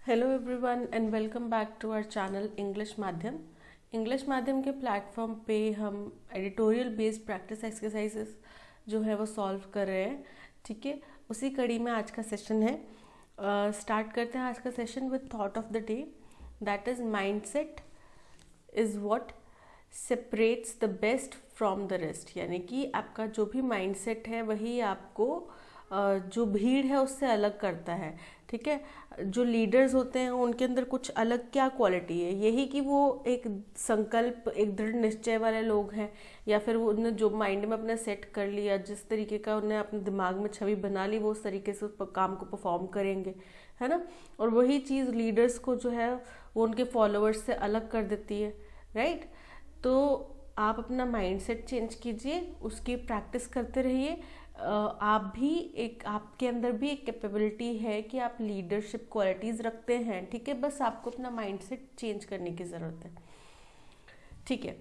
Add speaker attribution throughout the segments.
Speaker 1: Hello everyone and welcome back to our channel English Madhyam. English Madhyam के platform पे हम editorial based practice exercises जो है वो सॉल्व कर रहे हैं। ठीक है, उसी कड़ी में आज का सेशन है। स्टार्ट करते हैं आज का session with thought of the day, that is mindset is what separates the best from the rest. यानी कि आपका जो भी माइंडसेट है वही आपको जो भीड़ है उससे अलग करता है। ठीक है, जो लीडर्स होते हैं उनके अंदर कुछ अलग क्या क्वालिटी है, यही कि वो एक संकल्प, एक दृढ़ निश्चय वाले लोग हैं, या फिर वो उन्होंने जो माइंड में अपने सेट कर लिया, जिस तरीके का उन्हें अपने दिमाग में छवि बना ली, वो उस तरीके से उस काम को परफॉर्म करेंगे, है ना। और वही चीज़ लीडर्स को जो है वो उनके फॉलोअर्स से अलग कर देती है, राइट। तो आप अपना माइंडसेट चेंज कीजिए, उसकी प्रैक्टिस करते रहिए। आप भी आपके अंदर भी एक कैपेबिलिटी है कि आप लीडरशिप क्वालिटीज़ रखते हैं। ठीक है, बस आपको अपना माइंडसेट चेंज करने की ज़रूरत है। ठीक है,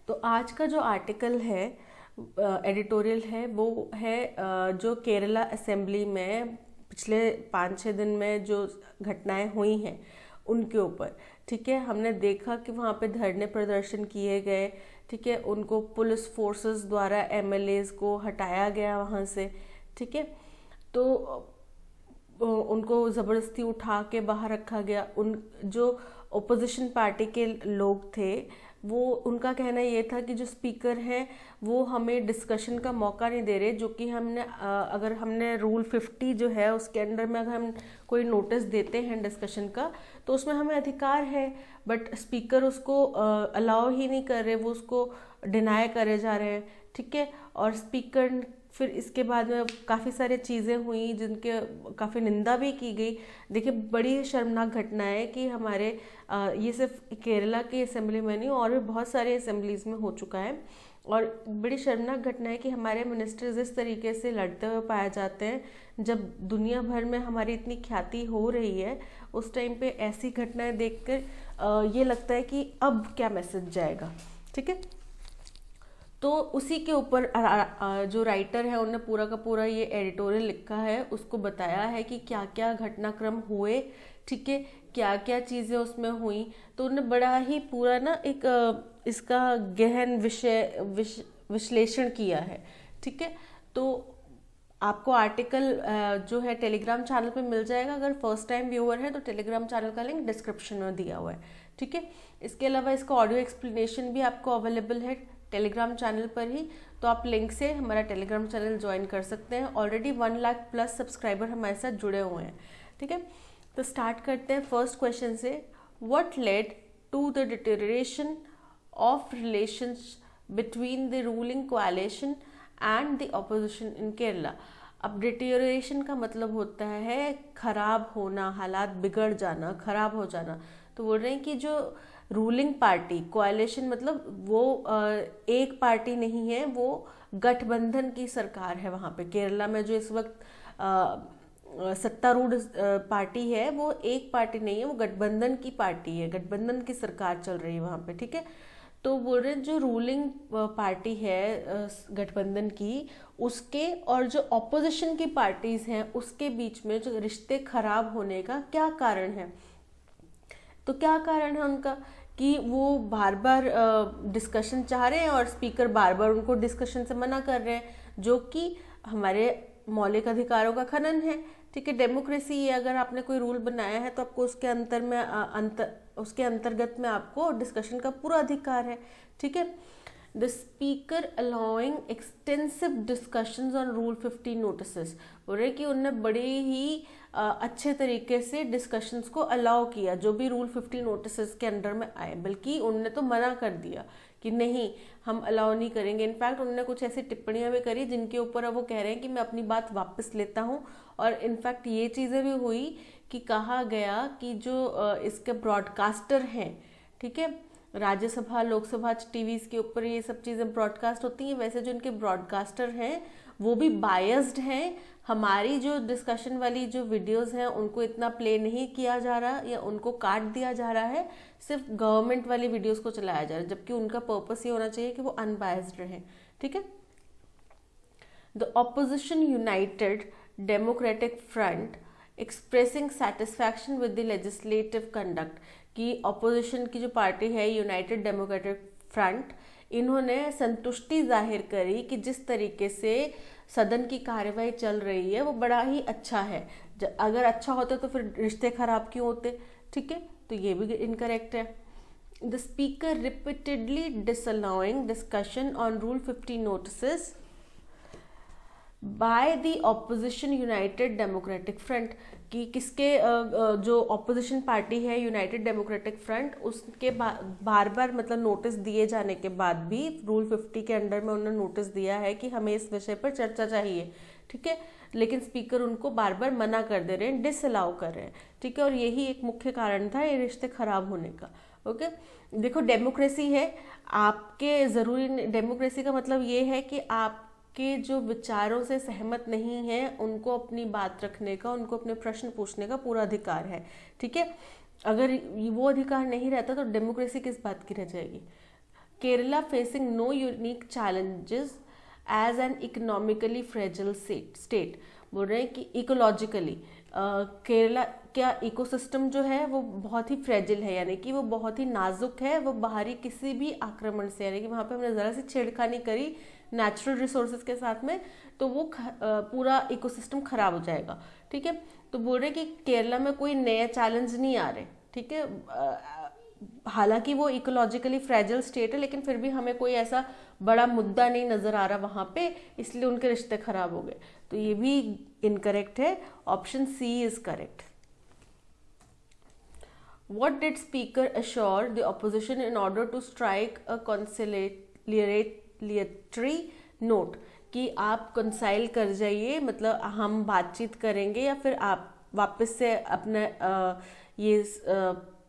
Speaker 1: तो आज का जो आर्टिकल है, एडिटोरियल है, वो है जो केरला असेंबली में पिछले 5-6 दिन में जो घटनाएं हुई हैं उनके ऊपर। ठीक है, हमने देखा कि वहाँ पे धरने प्रदर्शन किए गए। ठीक है, उनको पुलिस फोर्सेस द्वारा एमएलएज को हटाया गया वहाँ से। ठीक है, तो उनको ज़बरदस्ती उठा के बाहर रखा गया। उन जो ओपोजिशन पार्टी के लोग थे, वो उनका कहना ये था कि जो स्पीकर हैं वो हमें डिस्कशन का मौका नहीं दे रहे, जो कि हमने अगर हमने रूल 50 जो है उसके अंडर में अगर हम कोई नोटिस देते हैं डिस्कशन का तो उसमें हमें अधिकार है, बट स्पीकर उसको अलाउ ही नहीं कर रहे, वो उसको डिनाई करे जा रहे हैं। ठीक है, और स्पीकर फिर इसके बाद में काफ़ी सारी चीज़ें हुई जिनके काफ़ी निंदा भी की गई। देखिए, बड़ी शर्मनाक घटना है कि हमारे ये सिर्फ केरला की असेंबली में नहीं और भी बहुत सारे असेंबलीज में हो चुका है, और बड़ी शर्मनाक घटना है कि हमारे मिनिस्टर्स इस तरीके से लड़ते हुए पाए जाते हैं। जब दुनिया भर में हमारी इतनी ख्याति हो रही है, उस टाइम पे ऐसी घटनाएं देखकर ये लगता है कि अब क्या मैसेज जाएगा। ठीक है, तो उसी के ऊपर जो राइटर है उन्होंने पूरा का पूरा ये एडिटोरियल लिखा है, उसको बताया है कि क्या क्या घटनाक्रम हुए। ठीक है, क्या क्या चीज़ें उसमें हुई, तो उन्होंने बड़ा ही पूरा ना एक इसका गहन विश्लेषण किया है। ठीक है, तो आपको आर्टिकल जो है टेलीग्राम चैनल पे मिल जाएगा। अगर फर्स्ट टाइम व्यूअर है तो टेलीग्राम चैनल का लिंक डिस्क्रिप्शन में दिया हुआ है। ठीक है, इसके अलावा इसका ऑडियो एक्सप्लेनेशन भी आपको अवेलेबल है टेलीग्राम चैनल पर ही, तो आप लिंक से हमारा टेलीग्राम चैनल ज्वाइन कर सकते हैं। ऑलरेडी 1 लाख प्लस सब्सक्राइबर हमारे साथ जुड़े हुए हैं। ठीक है, तो स्टार्ट करते हैं फर्स्ट क्वेश्चन से। What led to the deterioration of relations between the ruling coalition and the opposition in Kerala. अब डिटेरियोरेशन का मतलब होता है खराब होना, हालात बिगड़ जाना, खराब हो जाना। तो बोल रहे हैं कि जो रूलिंग पार्टी, कोalition मतलब वो एक पार्टी नहीं है, वो गठबंधन की सरकार है वहाँ पे केरला में। जो इस वक्त सत्तारूढ़ पार्टी है वो एक पार्टी नहीं है, वो गठबंधन की पार्टी है, गठबंधन की सरकार चल रही है वहाँ पे। ठीक है, तो बोल रहे हैं जो रूलिंग पार्टी है गठबंधन की, उसके और जो ऑपोजिशन की पार्टीज हैं उसके बीच में जो रिश्ते खराब होने का क्या कारण है। तो क्या कारण है उनका कि वो बार बार डिस्कशन चाह रहे हैं और स्पीकर बार बार उनको डिस्कशन से मना कर रहे हैं, जो कि हमारे मौलिक अधिकारों का खनन है। ठीक है, डेमोक्रेसी है, अगर आपने कोई रूल बनाया है तो आपको उसके उसके अंतर्गत में आपको डिस्कशन का पूरा अधिकार है। ठीक है, the speaker allowing extensive discussions on rule 50 notices. बोल रहे कि उन्होंने बड़े ही अच्छे तरीके से डिस्कशंस को अलाउ किया जो भी रूल 50 नोटिसेस के अंडर में आए, बल्कि उन्होंने तो मना कर दिया कि नहीं, हम अलाउ नहीं करेंगे। इनफैक्ट उन्होंने कुछ ऐसी टिप्पणियां भी करी जिनके ऊपर अब वो कह रहे हैं कि मैं अपनी बात वापस लेता हूं। और इनफैक्ट ये चीज़ें भी हुई कि कहा गया कि जो इसके ब्रॉडकास्टर हैं, ठीक है, राज्यसभा लोकसभा टीवीज के ऊपर ये सब चीज़ें ब्रॉडकास्ट होती हैं, वैसे जो इनके ब्रॉडकास्टर हैं वो भी बायस्ड हैं। हमारी जो डिस्कशन वाली जो वीडियोस हैं उनको इतना प्ले नहीं किया जा रहा या उनको काट दिया जा रहा है, सिर्फ गवर्नमेंट वाली वीडियोस को चलाया जा रहा है, जबकि उनका पर्पस ये होना चाहिए कि वो अनबायस्ड रहें। ठीक है, the opposition United Democratic front expressing satisfaction with the legislative conduct, कि ऑपोजिशन की जो पार्टी है यूनाइटेड डेमोक्रेटिक फ्रंट, इन्होंने संतुष्टि जाहिर करी कि जिस तरीके से सदन की कार्यवाही चल रही है वो बड़ा ही अच्छा है। अगर अच्छा होता तो फिर रिश्ते खराब क्यों होते, ठीक है, तो ये भी इनकरेक्ट है। The speaker repeatedly disallowing discussion on rule 50 notices by the opposition United Democratic Front, कि किसके जो ऑपोजिशन पार्टी है यूनाइटेड डेमोक्रेटिक फ्रंट, उसके बार बार मतलब नोटिस दिए जाने के बाद भी रूल 50 के अंडर में उन्होंने नोटिस दिया है कि हमें इस विषय पर चर्चा चाहिए, ठीक है, लेकिन स्पीकर उनको बार बार मना कर दे रहे हैं, डिसअलाउ कर रहे हैं, ठीक है, और यही एक मुख्य कारण था ये रिश्ते खराब होने का। ओके, देखो डेमोक्रेसी है, आपके ज़रूरी डेमोक्रेसी का मतलब ये है कि आप के जो विचारों से सहमत नहीं हैं उनको अपनी बात रखने का, उनको अपने प्रश्न पूछने का पूरा अधिकार है, ठीक है। अगर वो अधिकार नहीं रहता तो डेमोक्रेसी किस बात की रह जाएगी। Kerala facing no unique challenges as an economically fragile state, बोल रहे हैं कि इकोलॉजिकली केरला क्या इकोसिस्टम जो है वो बहुत ही फ्रेजिल है, यानी कि वो बहुत ही नाजुक है, वो बाहरी किसी भी आक्रमण से, यानी कि वहाँ पे हमने ज़रा सी छेड़खानी करी नेचुरल रिसोर्सेज के साथ में तो वो पूरा इकोसिस्टम खराब हो जाएगा, ठीक है। तो बोल रहे कि केरला में कोई नया चैलेंज नहीं आ रहे, ठीक है, हालांकि वो इकोलॉजिकली फ्रेजिल स्टेट है लेकिन फिर भी हमें कोई ऐसा बड़ा मुद्दा नहीं नजर आ रहा वहां पे, इसलिए उनके रिश्ते खराब हो गए, तो ये भी इनकरेक्ट है, option C is correct. What did speaker assure the opposition in order to strike a conciliatory note, कि आप कंसाइल कर जाइए, मतलब हम बातचीत करेंगे या फिर आप वापस से अपना ये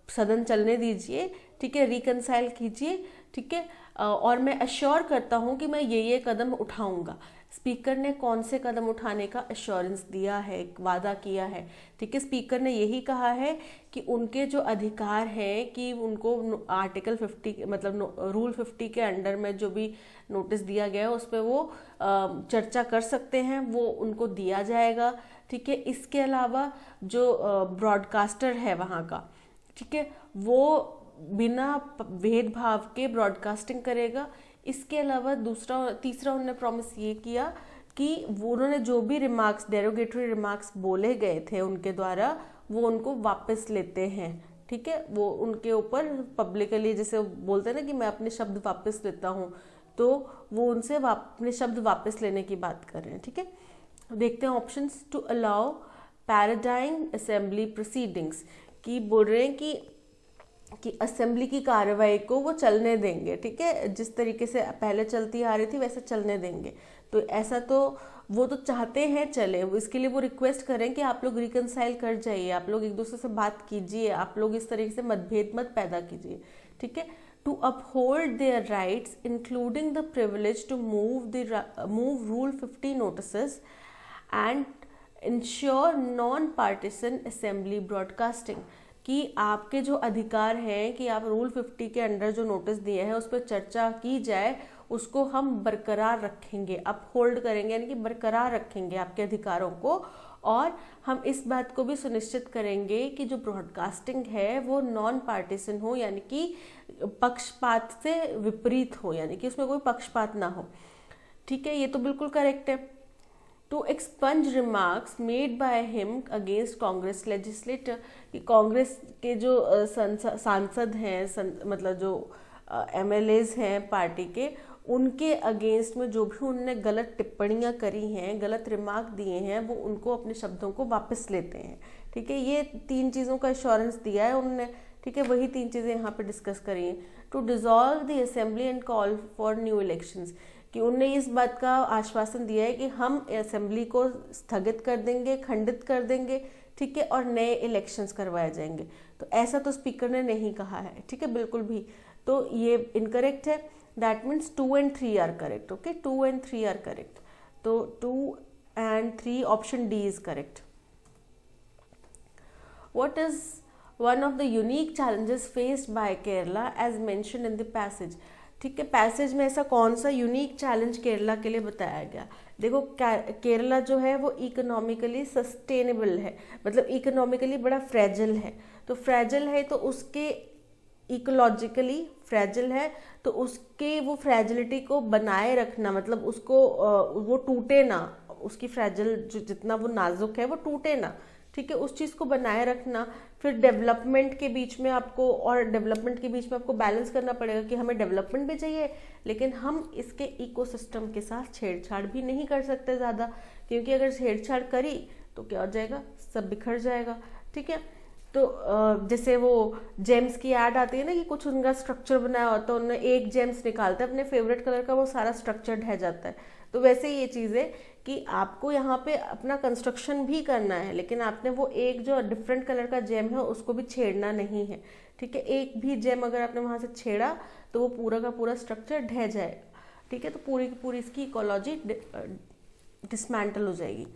Speaker 1: सदन चलने दीजिए, ठीक है, रिकंसाइल कीजिए, ठीक है, और मैं अश्योर करता हूँ कि मैं ये कदम उठाऊंगा। स्पीकर ने कौन से कदम उठाने का एश्योरेंस दिया है, वादा किया है, ठीक है। स्पीकर ने यही कहा है कि उनके जो अधिकार हैं कि उनको आर्टिकल 50 मतलब रूल 50 के अंडर में जो भी नोटिस दिया गया है उस पर वो चर्चा कर सकते हैं, वो उनको दिया जाएगा, ठीक है। इसके अलावा जो ब्रॉडकास्टर है वहाँ का, ठीक है, वो बिना भेदभाव के ब्रॉडकास्टिंग करेगा। इसके अलावा तीसरा उन्होंने प्रॉमिस ये किया कि वो उन्होंने जो भी रिमार्क्स, डेरोगेटरी रिमार्क्स बोले गए थे उनके द्वारा, वो उनको वापस लेते हैं, ठीक है, वो उनके ऊपर पब्लिकली जैसे बोलते हैं ना कि मैं अपने शब्द वापस लेता हूँ, तो वो उनसे अपने शब्द वापस लेने की बात कर रहे हैं, ठीक है। देखते हैं options. To allow paradigm assembly proceedings, की बोल रहे हैं कि असेंबली की कार्रवाई को वो चलने देंगे, ठीक है, जिस तरीके से पहले चलती आ रही थी वैसे चलने देंगे, तो ऐसा तो वो तो चाहते हैं चले, इसके लिए वो रिक्वेस्ट करें कि आप लोग रिकंसाइल कर जाइए, आप लोग एक दूसरे से बात कीजिए, आप लोग इस तरीके से मतभेद मत पैदा कीजिए, ठीक है। To uphold their rights including the privilege to move rule 50 notices and ensure non partisan assembly broadcasting, कि आपके जो अधिकार हैं कि आप रूल 50 के अंडर जो नोटिस दिए हैं उस पर चर्चा की जाए, उसको हम बरकरार रखेंगे, अपहोल्ड करेंगे, यानी कि बरकरार रखेंगे आपके अधिकारों को, और हम इस बात को भी सुनिश्चित करेंगे कि जो ब्रॉडकास्टिंग है वो नॉन पार्टीसन हो, यानी कि पक्षपात से विपरीत हो, यानी कि उसमें कोई पक्षपात ना हो, ठीक है, ये तो बिल्कुल करेक्ट है। To expunge remarks made by him against Congress legislator, कि कांग्रेस के जो सांसद हैं, मतलब जो MLAs हैं पार्टी के, उनके अगेंस्ट में जो भी उन्होंने गलत टिप्पणियां करी हैं, गलत रिमार्क दिए हैं, वो उनको अपने शब्दों को वापस लेते हैं, ठीक है। ये 3 चीज़ों का एश्योरेंस दिया है उन्होंने, ठीक है, वही 3 चीज़ें यहाँ पे डिस्कस करी हैं। To dissolve the assembly and call for new elections, कि उन्होंने इस बात का आश्वासन दिया है कि हम असेंबली को स्थगित कर देंगे, खंडित कर देंगे, ठीक है, और नए इलेक्शंस करवाए जाएंगे, तो ऐसा तो स्पीकर ने नहीं कहा है, ठीक है, बिल्कुल भी, तो ये इनकरेक्ट है। That means 2 and 3 are correct, okay, 2 and 3 are correct, तो 2 and 3 option D is correct. What is one of the unique challenges faced by Kerala as mentioned in the passage, ठीक है, पैसेज में ऐसा कौन सा यूनिक चैलेंज केरला के लिए बताया गया। देखो केरला जो है वो इकोनॉमिकली सस्टेनेबल है, मतलब इकोनॉमिकली बड़ा फ्रेजिल है, तो फ्रेजिल है तो उसके इकोलॉजिकली फ्रेजिल है, तो उसके वो फ्रेजिलिटी को बनाए रखना, मतलब उसको वो टूटे ना, उसकी फ्रेजिल जो जितना वो नाजुक है वो टूटे ना, ठीक है, उस चीज़ को बनाए रखना। फिर डेवलपमेंट के बीच में आपको, और डेवलपमेंट के बीच में आपको बैलेंस करना पड़ेगा कि हमें डेवलपमेंट भी चाहिए, लेकिन हम इसके इकोसिस्टम के साथ छेड़छाड़ भी नहीं कर सकते ज़्यादा, क्योंकि अगर छेड़छाड़ करी तो क्या हो जाएगा, सब बिखर जाएगा, ठीक है। तो जैसे वो जेम्स की ऐड आती है ना कि कुछ उनका स्ट्रक्चर बनाया होता है, उन्होंने एक जेम्स निकालता है अपने फेवरेट कलर का, वो सारा स्ट्रक्चर ढह जाता है। तो वैसे ही ये चीज़ है कि आपको यहाँ पे अपना कंस्ट्रक्शन भी करना है, लेकिन आपने वो एक जो डिफरेंट कलर का जेम है उसको भी छेड़ना नहीं है, ठीक है। एक भी जेम अगर आपने वहाँ से छेड़ा तो वो पूरा का पूरा स्ट्रक्चर ढह जाएगा, ठीक है। तो पूरी की पूरी इसकी इकोलॉजी डिसमेंटल हो जाएगी।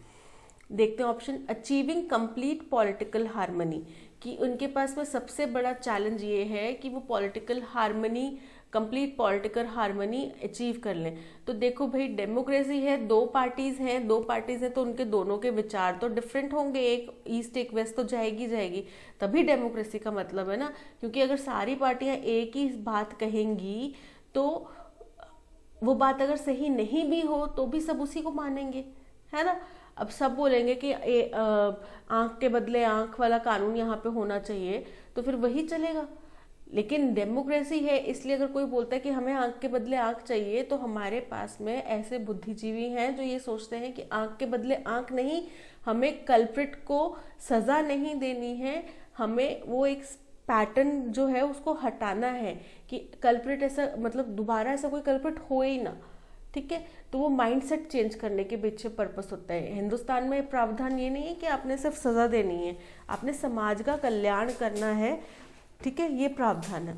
Speaker 1: देखते हैं option, achieving complete political harmony, कि उनके पास में सबसे बड़ा चैलेंज ये है कि वो political harmony, complete political harmony achieve कर लें। तो देखो भाई, डेमोक्रेसी है, दो पार्टीज हैं तो उनके दोनों के विचार तो डिफरेंट होंगे, एक ईस्ट एक वेस्ट तो जाएगी, तभी डेमोक्रेसी का मतलब है ना। क्योंकि अगर सारी पार्टियां एक ही बात कहेंगी तो वो बात अगर सही नहीं भी हो तो भी सब उसी को मानेंगे, है ना। अब सब बोलेंगे कि आंख के बदले आंख वाला कानून यहाँ पे होना चाहिए, तो फिर वही चलेगा। लेकिन डेमोक्रेसी है, इसलिए अगर कोई बोलता है कि हमें आंख के बदले आंख चाहिए, तो हमारे पास में ऐसे बुद्धिजीवी हैं जो ये सोचते हैं कि आंख के बदले आंख नहीं, हमें कल्प्रिट को सजा नहीं देनी है, हमें वो एक पैटर्न जो है उसको हटाना है कि कल्प्रिट ऐसा, मतलब दोबारा ऐसा कोई कल्प्रिट हो ही ना, ठीक है। तो वो माइंडसेट चेंज करने के पीछे पर्पस होता है। हिंदुस्तान में प्रावधान ये नहीं है कि आपने सिर्फ सजा देनी है, आपने समाज का कल्याण करना है, ठीक है, ये प्रावधान है।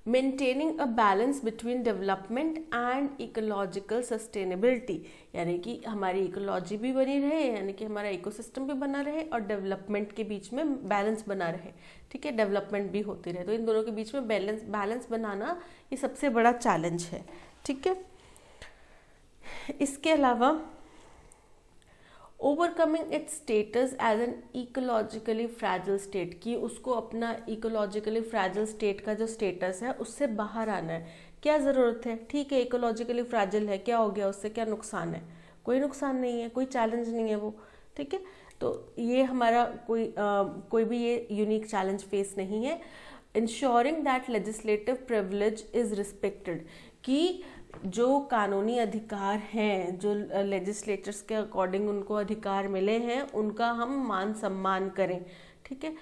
Speaker 1: Maintaining a balance between development and ecological sustainability, यानी कि हमारी इकोलॉजी भी बनी रहे, यानी कि हमारा इकोसिस्टम भी बना रहे, और डेवलपमेंट के बीच में बैलेंस बना रहे, ठीक है, डेवलपमेंट भी होती रहे। तो इन दोनों के बीच में बैलेंस बनाना ये सबसे बड़ा चैलेंज है, ठीक है। इसके अलावा overcoming its status as an ecologically fragile state, की उसको अपना इकोलॉजिकली फ्रैजिल स्टेट का जो स्टेटस है उससे बाहर आना है। क्या ज़रूरत है, ठीक है, इकोलॉजिकली फ्रैजिल है, क्या हो गया, उससे क्या नुकसान है, कोई नुकसान नहीं है, कोई चैलेंज नहीं है वो, ठीक है। तो ये हमारा कोई भी ये यूनिक चैलेंज फेस नहीं है। Ensuring that legislative privilege is respected, कि जो कानूनी अधिकार हैं, जो लेजिस्लेचर्स के अकॉर्डिंग उनको अधिकार मिले हैं, उनका हम मान सम्मान करें, ठीक है,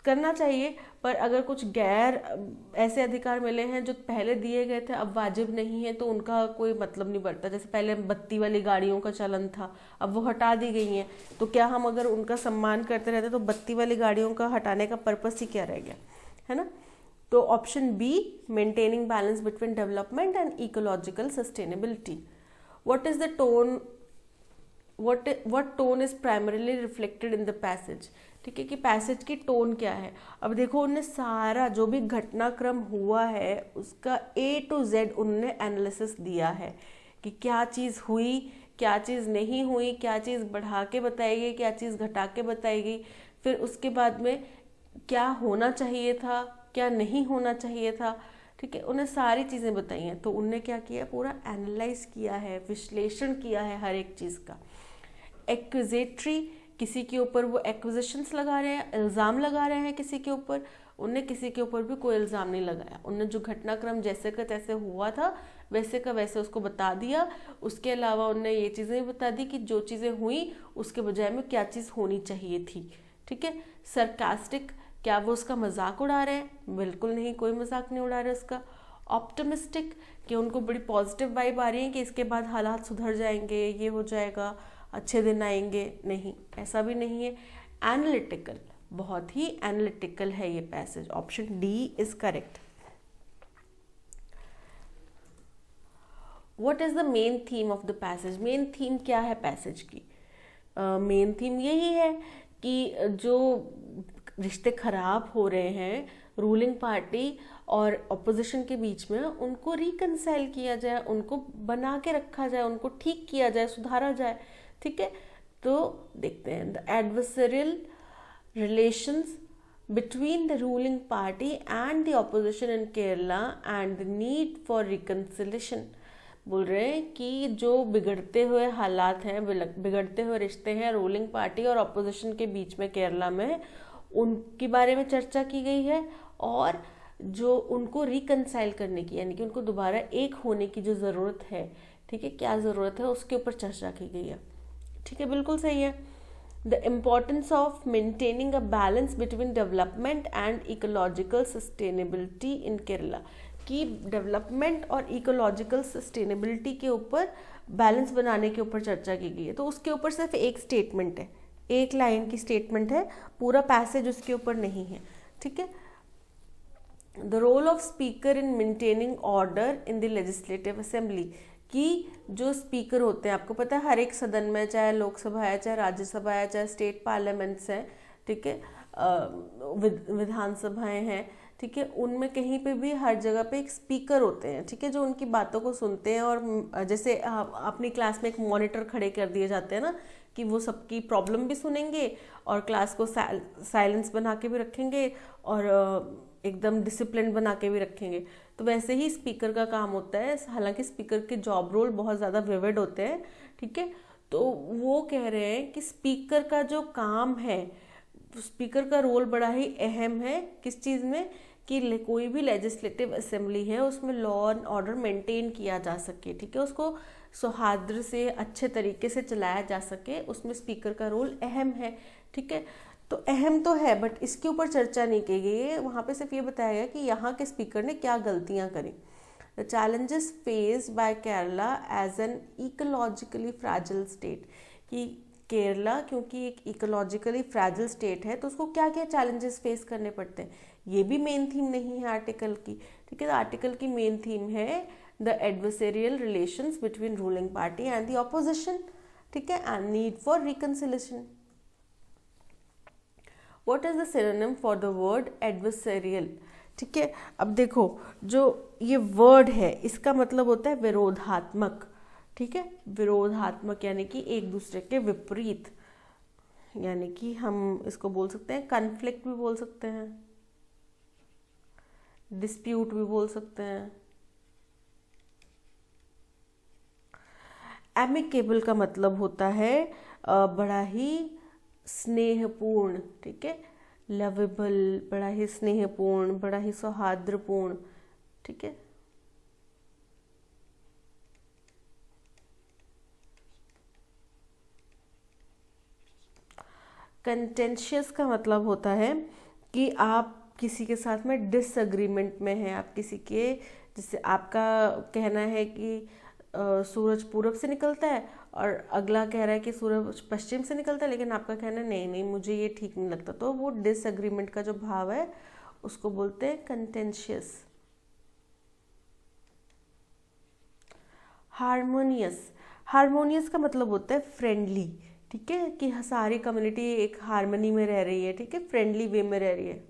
Speaker 1: करना चाहिए। पर अगर कुछ गैर ऐसे अधिकार मिले हैं जो पहले दिए गए थे अब वाजिब नहीं है, तो उनका कोई मतलब नहीं बढ़ता। जैसे पहले बत्ती वाली गाड़ियों का चलन था, अब वो हटा दी गई हैं, तो क्या हम अगर उनका सम्मान करते रहते तो बत्ती वाली गाड़ियों का हटाने का पर्पस ही क्या रह गया, है ना। तो option B, maintaining balance between development and ecological sustainability. What is the tone, what tone is primarily reflected in the passage, ठीक है, कि पैसेज की टोन क्या है। अब देखो, उन्होंने सारा जो भी घटनाक्रम हुआ है उसका A to Z उन्होंने एनालिसिस दिया है कि क्या चीज़ हुई, क्या चीज़ नहीं हुई, क्या चीज़ बढ़ा के बताई गई, क्या चीज़ घटा के बताई गई, फिर उसके बाद में क्या होना चाहिए था, क्या नहीं होना चाहिए था, ठीक है, उन्हें सारी चीज़ें बताई हैं। तो उनने क्या किया, पूरा एनालाइज किया है, विश्लेषण किया है हर एक चीज़ का। एक्विजेटरी, किसी के ऊपर वो एक्विजिशंस लगा रहे हैं, इल्ज़ाम लगा रहे हैं किसी के ऊपर, उनने किसी के ऊपर भी कोई इल्ज़ाम नहीं लगाया। उनने जो घटनाक्रम जैसे का तैसे हुआ था वैसे का वैसे उसको बता दिया। उसके अलावा उनने ये चीज़ें भी बता दी कि जो चीज़ें हुई उसके बजाय में क्या चीज़ होनी चाहिए थी, ठीक है। सरकास्टिक, क्या वो उसका मजाक उड़ा रहे हैं, बिल्कुल नहीं, कोई मजाक नहीं उड़ा रहे उसका। ऑप्टिमिस्टिक, कि उनको बड़ी पॉजिटिव वाइब आ रही है कि इसके बाद हालात सुधर जाएंगे, ये हो जाएगा, अच्छे दिन आएंगे, नहीं, ऐसा भी नहीं है। एनालिटिकल, बहुत ही एनालिटिकल है ये passage, option D is correct. What is the main theme of the passage, main theme क्या है पैसेज की। मेन थीम यही है कि जो रिश्ते खराब हो रहे हैं रूलिंग पार्टी और ऑपोजिशन के बीच में उनको रिकंसाइल किया जाए, उनको बना के रखा जाए, उनको ठीक किया जाए, सुधारा जाए। ठीक है, तो देखते हैं the adversarial relations between the ruling party and the opposition in Kerala and the need for reconciliation। बोल रहे हैं कि जो बिगड़ते हुए हालात हैं, बिगड़ते हुए रिश्ते हैं रूलिंग पार्टी और ऑपोजिशन के बीच में केरला में, उनके बारे में चर्चा की गई है और जो उनको रिकंसाइल करने की, यानी कि उनको दोबारा एक होने की जो ज़रूरत है, ठीक है, क्या ज़रूरत है, उसके ऊपर चर्चा की गई है। ठीक है, बिल्कुल सही है। The importance of maintaining a balance between development and ecological sustainability in Kerala, कि डेवलपमेंट और इकोलॉजिकल सस्टेनेबिलिटी के ऊपर बैलेंस बनाने के ऊपर चर्चा की गई है। तो उसके ऊपर सिर्फ एक स्टेटमेंट है, एक लाइन की स्टेटमेंट है, पूरा पैसेज उसके ऊपर नहीं है। ठीक है, the role of speaker in maintaining order in the legislative assembly, कि जो स्पीकर होते हैं, आपको पता है हर एक सदन में, चाहे लोकसभा है, चाहे राज्यसभा है, चाहे स्टेट पार्लियामेंट्स हैं, ठीक है, विधानसभाएं हैं, ठीक है, उनमें कहीं पे भी हर जगह पे एक स्पीकर होते हैं, ठीक है, जो उनकी बातों को सुनते हैं। और जैसे अपनी क्लास में एक मॉनिटर खड़े कर दिए जाते हैं ना, कि वो सबकी प्रॉब्लम भी सुनेंगे और क्लास को साइलेंस बना के भी रखेंगे और एकदम डिसिप्लिन बना के भी रखेंगे। तो वैसे ही स्पीकर का काम होता है। हालांकि स्पीकर के जॉब रोल बहुत ज़्यादा विविड होते हैं, ठीक है, तो वो कह रहे हैं कि स्पीकर का जो काम है, स्पीकर का रोल बड़ा ही अहम है। किस चीज़ में, कि कोई भी लेजिस्लेटिव असेंबली है उसमें लॉ एंड ऑर्डर मेंटेन किया जा सके, ठीक है, उसको सौहार्द से अच्छे तरीके से चलाया जा सके, उसमें स्पीकर का रोल अहम है। ठीक है, तो अहम तो है, बट इसके ऊपर चर्चा नहीं की गई है। वहाँ पे सिर्फ ये बताया गया कि यहाँ के स्पीकर ने क्या गलतियाँ करी। The challenges faced by Kerala as an ecologically fragile state, कि केरला क्योंकि एक इकोलॉजिकली फ्रैजिल स्टेट है, तो उसको क्या क्या चैलेंजेस फेस करने पड़ते हैं, ये भी मेन थीम नहीं है आर्टिकल की। ठीक है, तो आर्टिकल की मेन थीम है the adversarial relations between ruling party and the opposition, ठीक है, and need for reconciliation. What is the synonym for the word adversarial? ठीक है, अब देखो जो ये वर्ड है इसका मतलब होता है विरोधात्मक। ठीक है, विरोधात्मक यानी कि एक दूसरे के विपरीत, यानी कि हम इसको बोल सकते हैं कन्फ्लिक्ट भी बोल सकते हैं, डिस्प्यूट भी बोल सकते हैं। एमिकेबल का मतलब होता है बड़ा ही स्नेहपूर्ण, ठीक है, लवेबल, बड़ा ही स्नेहपूर्ण, बड़ा ही सौहार्दपूर्ण। ठीक है, कंटेंशियस का मतलब होता है कि आप किसी के साथ में डिसएग्रीमेंट में हैं, आप किसी के, जैसे आपका कहना है कि सूरज पूरब से निकलता है और अगला कह रहा है कि सूरज पश्चिम से निकलता है, लेकिन आपका कहना है नहीं नहीं मुझे ये ठीक नहीं लगता, तो वो डिसएग्रीमेंट का जो भाव है उसको बोलते हैं कंटेंशियस। हारमोनियस, हारमोनियस का मतलब होता है फ्रेंडली, ठीक है, कि सारी कम्युनिटी एक हारमोनी में रह रही है, ठीक है, फ्रेंडली वे में रह रही है।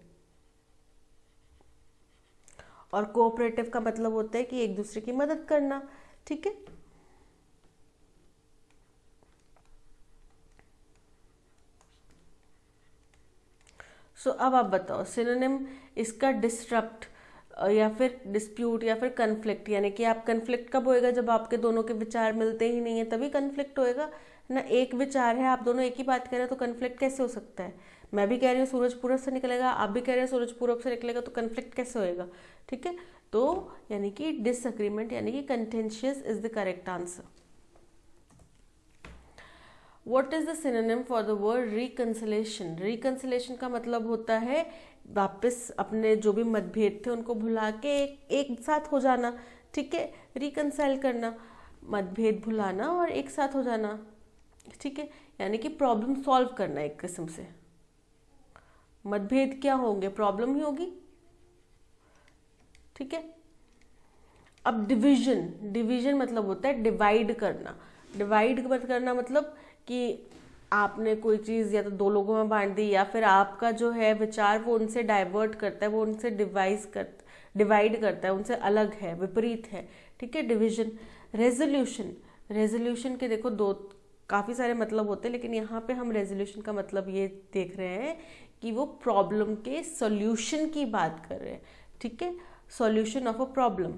Speaker 1: और कोऑपरेटिव का मतलब होता है कि एक दूसरे की मदद करना। ठीक है, सो अब आप बताओ सिनोनिम इसका डिस्ट्रप्ट या फिर डिस्प्यूट या फिर कन्फ्लिक्ट, यानी कि आप कन्फ्लिक्ट कब होएगा, जब आपके दोनों के विचार मिलते ही नहीं है तभी कन्फ्लिक्ट होएगा ना। एक विचार है, आप दोनों एक ही बात कह रहे हैं, तो कन्फ्लिक्ट कैसे हो सकता है। मैं भी कह रही हूँ सूरज पूरब से निकलेगा, आप भी कह रहे हैं सूरज पूरब से निकलेगा, तो कन्फ्लिक्ट कैसे होएगा। ठीक है, तो यानी कि डिसएग्रीमेंट यानी कि contentious is the correct answer. What is the synonym for the word reconciliation? Reconciliation का मतलब होता है वापस अपने जो भी मतभेद थे उनको भुला के एक साथ हो जाना। ठीक है, रिकंसाइल करना, मतभेद भुलाना और एक साथ हो जाना। ठीक है, यानी कि प्रॉब्लम सॉल्व करना एक किस्म से। मतभेद क्या होंगे, प्रॉब्लम ही होगी। ठीक है, अब डिवीजन, डिवीजन मतलब होता है डिवाइड करना। डिवाइड करना मतलब कि आपने कोई चीज़ या तो दो लोगों में बांट दी, या फिर आपका जो है विचार वो उनसे डाइवर्ट करता है, वो उनसे डिवाइड करता है, उनसे अलग है, विपरीत है, ठीक है। डिवीजन। रेजोल्यूशन, रेजोल्यूशन के देखो दो काफ़ी सारे मतलब होते हैं, लेकिन यहाँ पे हम रेजोल्यूशन का मतलब ये देख रहे हैं कि वो प्रॉब्लम के सॉल्यूशन की बात कर रहे हैं, ठीक है, सॉल्यूशन ऑफ अ प्रॉब्लम।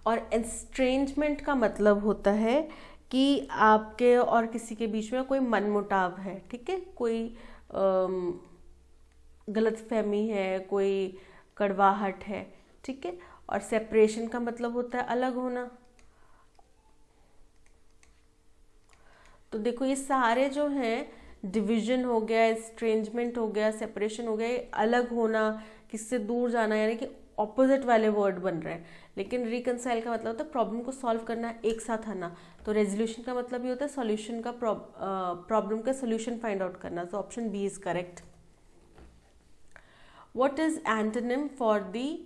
Speaker 1: और एस्ट्रेंजमेंट का मतलब होता है कि आपके और किसी के बीच में कोई मनमुटाव है, ठीक है, कोई गलतफहमी है, कोई कड़वाहट है, ठीक है। और सेपरेशन का मतलब होता है अलग होना। तो देखो ये सारे जो हैं, डिवीजन हो गया, एस्ट्रेंजमेंट हो गया, सेपरेशन हो गया, अलग होना, किससे दूर जाना, यानी कि ऑपोजिट वाले वर्ड बन रहे हैं। लेकिन रिकंसाइल का मतलब होता है प्रॉब्लम को सॉल्व करना, एक साथ आना। तो रेजोल्यूशन का मतलब ये होता है सॉल्यूशन का, प्रॉब्लम का सॉल्यूशन फाइंड आउट करना। तो option B is correct. What is antonym for the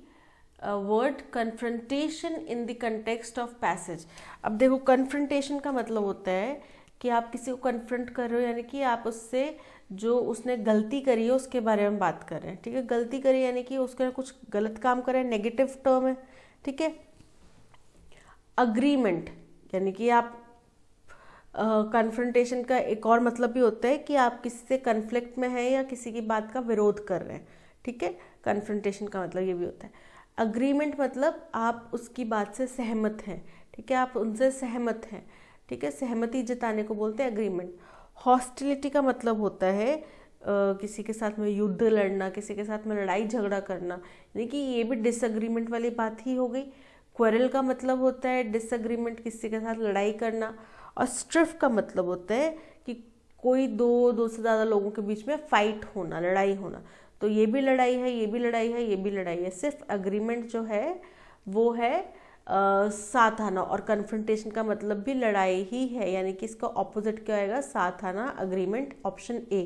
Speaker 1: word confrontation in the context of passage. अब देखो कन्फ्रंटेशन का मतलब होता है कि आप किसी को कन्फ्रंट कर रहे हो, यानी कि आप उससे जो उसने गलती करी है उसके बारे में बात कर रहे हैं, ठीक है। गलती करी यानी कि उसने कुछ गलत काम करा है, नेगेटिव टर्म है, ठीक है। अग्रीमेंट यानी कि आप कन्फ्रंटेशन का एक और मतलब भी होता है कि आप किसी से कन्फ्लिक्ट में हैं या किसी की बात का विरोध कर रहे हैं, ठीक है। कन्फ्रंटेशन का मतलब ये भी होता है। अग्रीमेंट मतलब आप उसकी बात से सहमत हैं, ठीक है, आप उनसे सहमत हैं, ठीक है, सहमति जताने को बोलते हैं अग्रीमेंट। हॉस्टिलिटी का मतलब होता है किसी के साथ में युद्ध लड़ना, किसी के साथ में लड़ाई झगड़ा करना, यानी कि ये भी डिसएग्रीमेंट वाली बात ही हो गई। क्वेरल का मतलब होता है डिसएग्रीमेंट, किसी के साथ लड़ाई करना। और स्ट्रिफ का मतलब होता है कि कोई दो से ज़्यादा लोगों के बीच में फाइट होना, लड़ाई होना। तो ये भी लड़ाई है, ये भी लड़ाई है, ये भी लड़ाई है। सिर्फ अग्रीमेंट जो है वो है साथ आना, और कन्फ्रंटेशन का मतलब भी लड़ाई ही है, यानी कि इसका ऑपोजिट क्या आएगा, साथ आना, agreement, option A.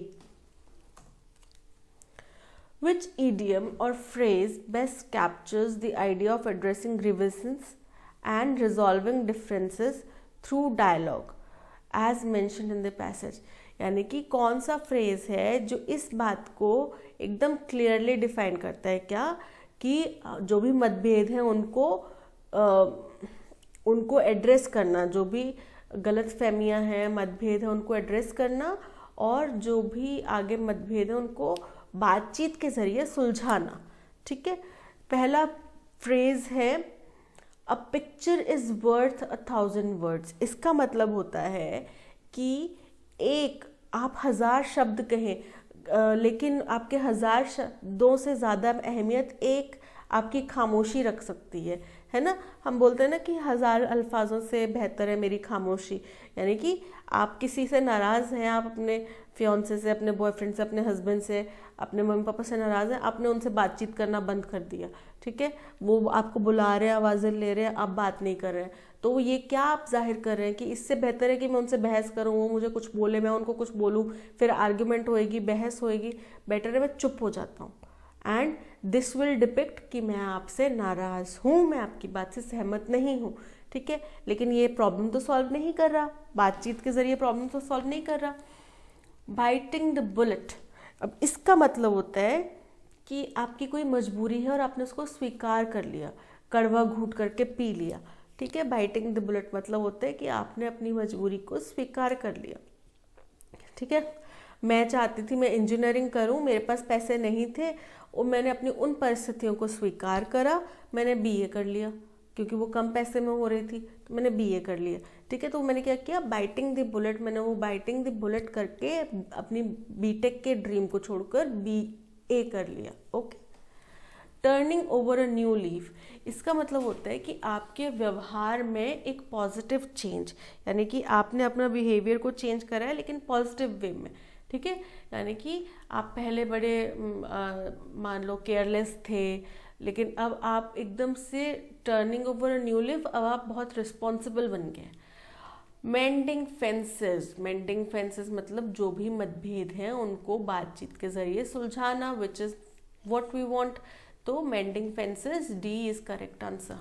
Speaker 1: Which idiom or phrase best captures the idea of addressing grievances and resolving differences through dialogue as mentioned in the passage। यानी कि कौन सा फ्रेज है जो इस बात को एकदम क्लियरली डिफाइन करता है, क्या कि जो भी मतभेद हैं उनको एड्रेस करना, जो भी गलत फहमियाँ हैं, मतभेद हैं, उनको एड्रेस करना, और जो भी आगे मतभेद है उनको बातचीत के जरिए सुलझाना, ठीक है। पहला फ्रेज है a picture is worth 1000 words. इसका मतलब होता है कि एक आप 1000 शब्द कहें, लेकिन आपके 1000 शब्दों से ज़्यादा अहमियत एक आपकी खामोशी रख सकती है ना। हम बोलते हैं ना कि 1000 अल्फाजों से बेहतर है मेरी खामोशी, यानी कि आप किसी से नाराज़ हैं, आप अपने फियांसे से, अपने बॉयफ्रेंड से, अपने हस्बैंड से, अपने मम्मी पापा से नाराज़ हैं, आपने उनसे बातचीत करना बंद कर दिया, ठीक है। वो आपको बुला रहे हैं, आवाज़ें ले रहे हैं, आप बात नहीं कर रहे हैं, तो ये क्या आप जाहिर कर रहे हैं कि इससे बेहतर है कि मैं उनसे बहस करूँ, वो मुझे कुछ बोले, मैं उनको कुछ बोलूँ, फिर आर्ग्यूमेंट होएगी, बहस होएगी, बेटर है मैं चुप हो जाता हूँ। एंड दिस विल डिपिक्ट कि मैं आपसे नाराज़ हूँ, मैं आपकी बात से सहमत नहीं हूँ, ठीक है। लेकिन ये प्रॉब्लम तो सॉल्व नहीं कर रहा, बातचीत के जरिए प्रॉब्लम तो सॉल्व नहीं कर रहा। बाइटिंग द बुलेट, अब इसका मतलब होता है कि आपकी कोई मजबूरी है और आपने उसको स्वीकार कर लिया, कड़वा घूंट करके पी लिया, ठीक है। बाइटिंग द बुलेट मतलब होता है कि आपने अपनी मजबूरी को स्वीकार कर लिया, ठीक है। मैं चाहती थी मैं इंजीनियरिंग करूं, मेरे पास पैसे नहीं थे और मैंने अपनी उन परिस्थितियों को स्वीकार करा, मैंने बीए कर लिया, क्योंकि वो कम पैसे में हो रही थी तो मैंने बीए कर लिया, ठीक है। तो मैंने क्या किया, बाइटिंग द बुलेट, मैंने वो बाइटिंग द बुलेट करके अपनी बीटेक के ड्रीम को छोड़कर बीए कर लिया, okay. Turning over a new leaf, इसका मतलब होता है कि आपके व्यवहार में एक पॉजिटिव चेंज, यानी कि आपने अपना बिहेवियर को चेंज करा है लेकिन पॉजिटिव वे में, ठीक है। यानी कि आप पहले बड़े मान लो केयरलेस थे, लेकिन अब आप एकदम से turning over a new leaf, अब आप बहुत रिस्पॉन्सिबल बन गए। मेंडिंग फेंसेस, मेंडिंग फेंसेस मतलब जो भी मतभेद हैं उनको बातचीत के जरिए सुलझाना, which is what we want. तो mending fences, D is correct answer.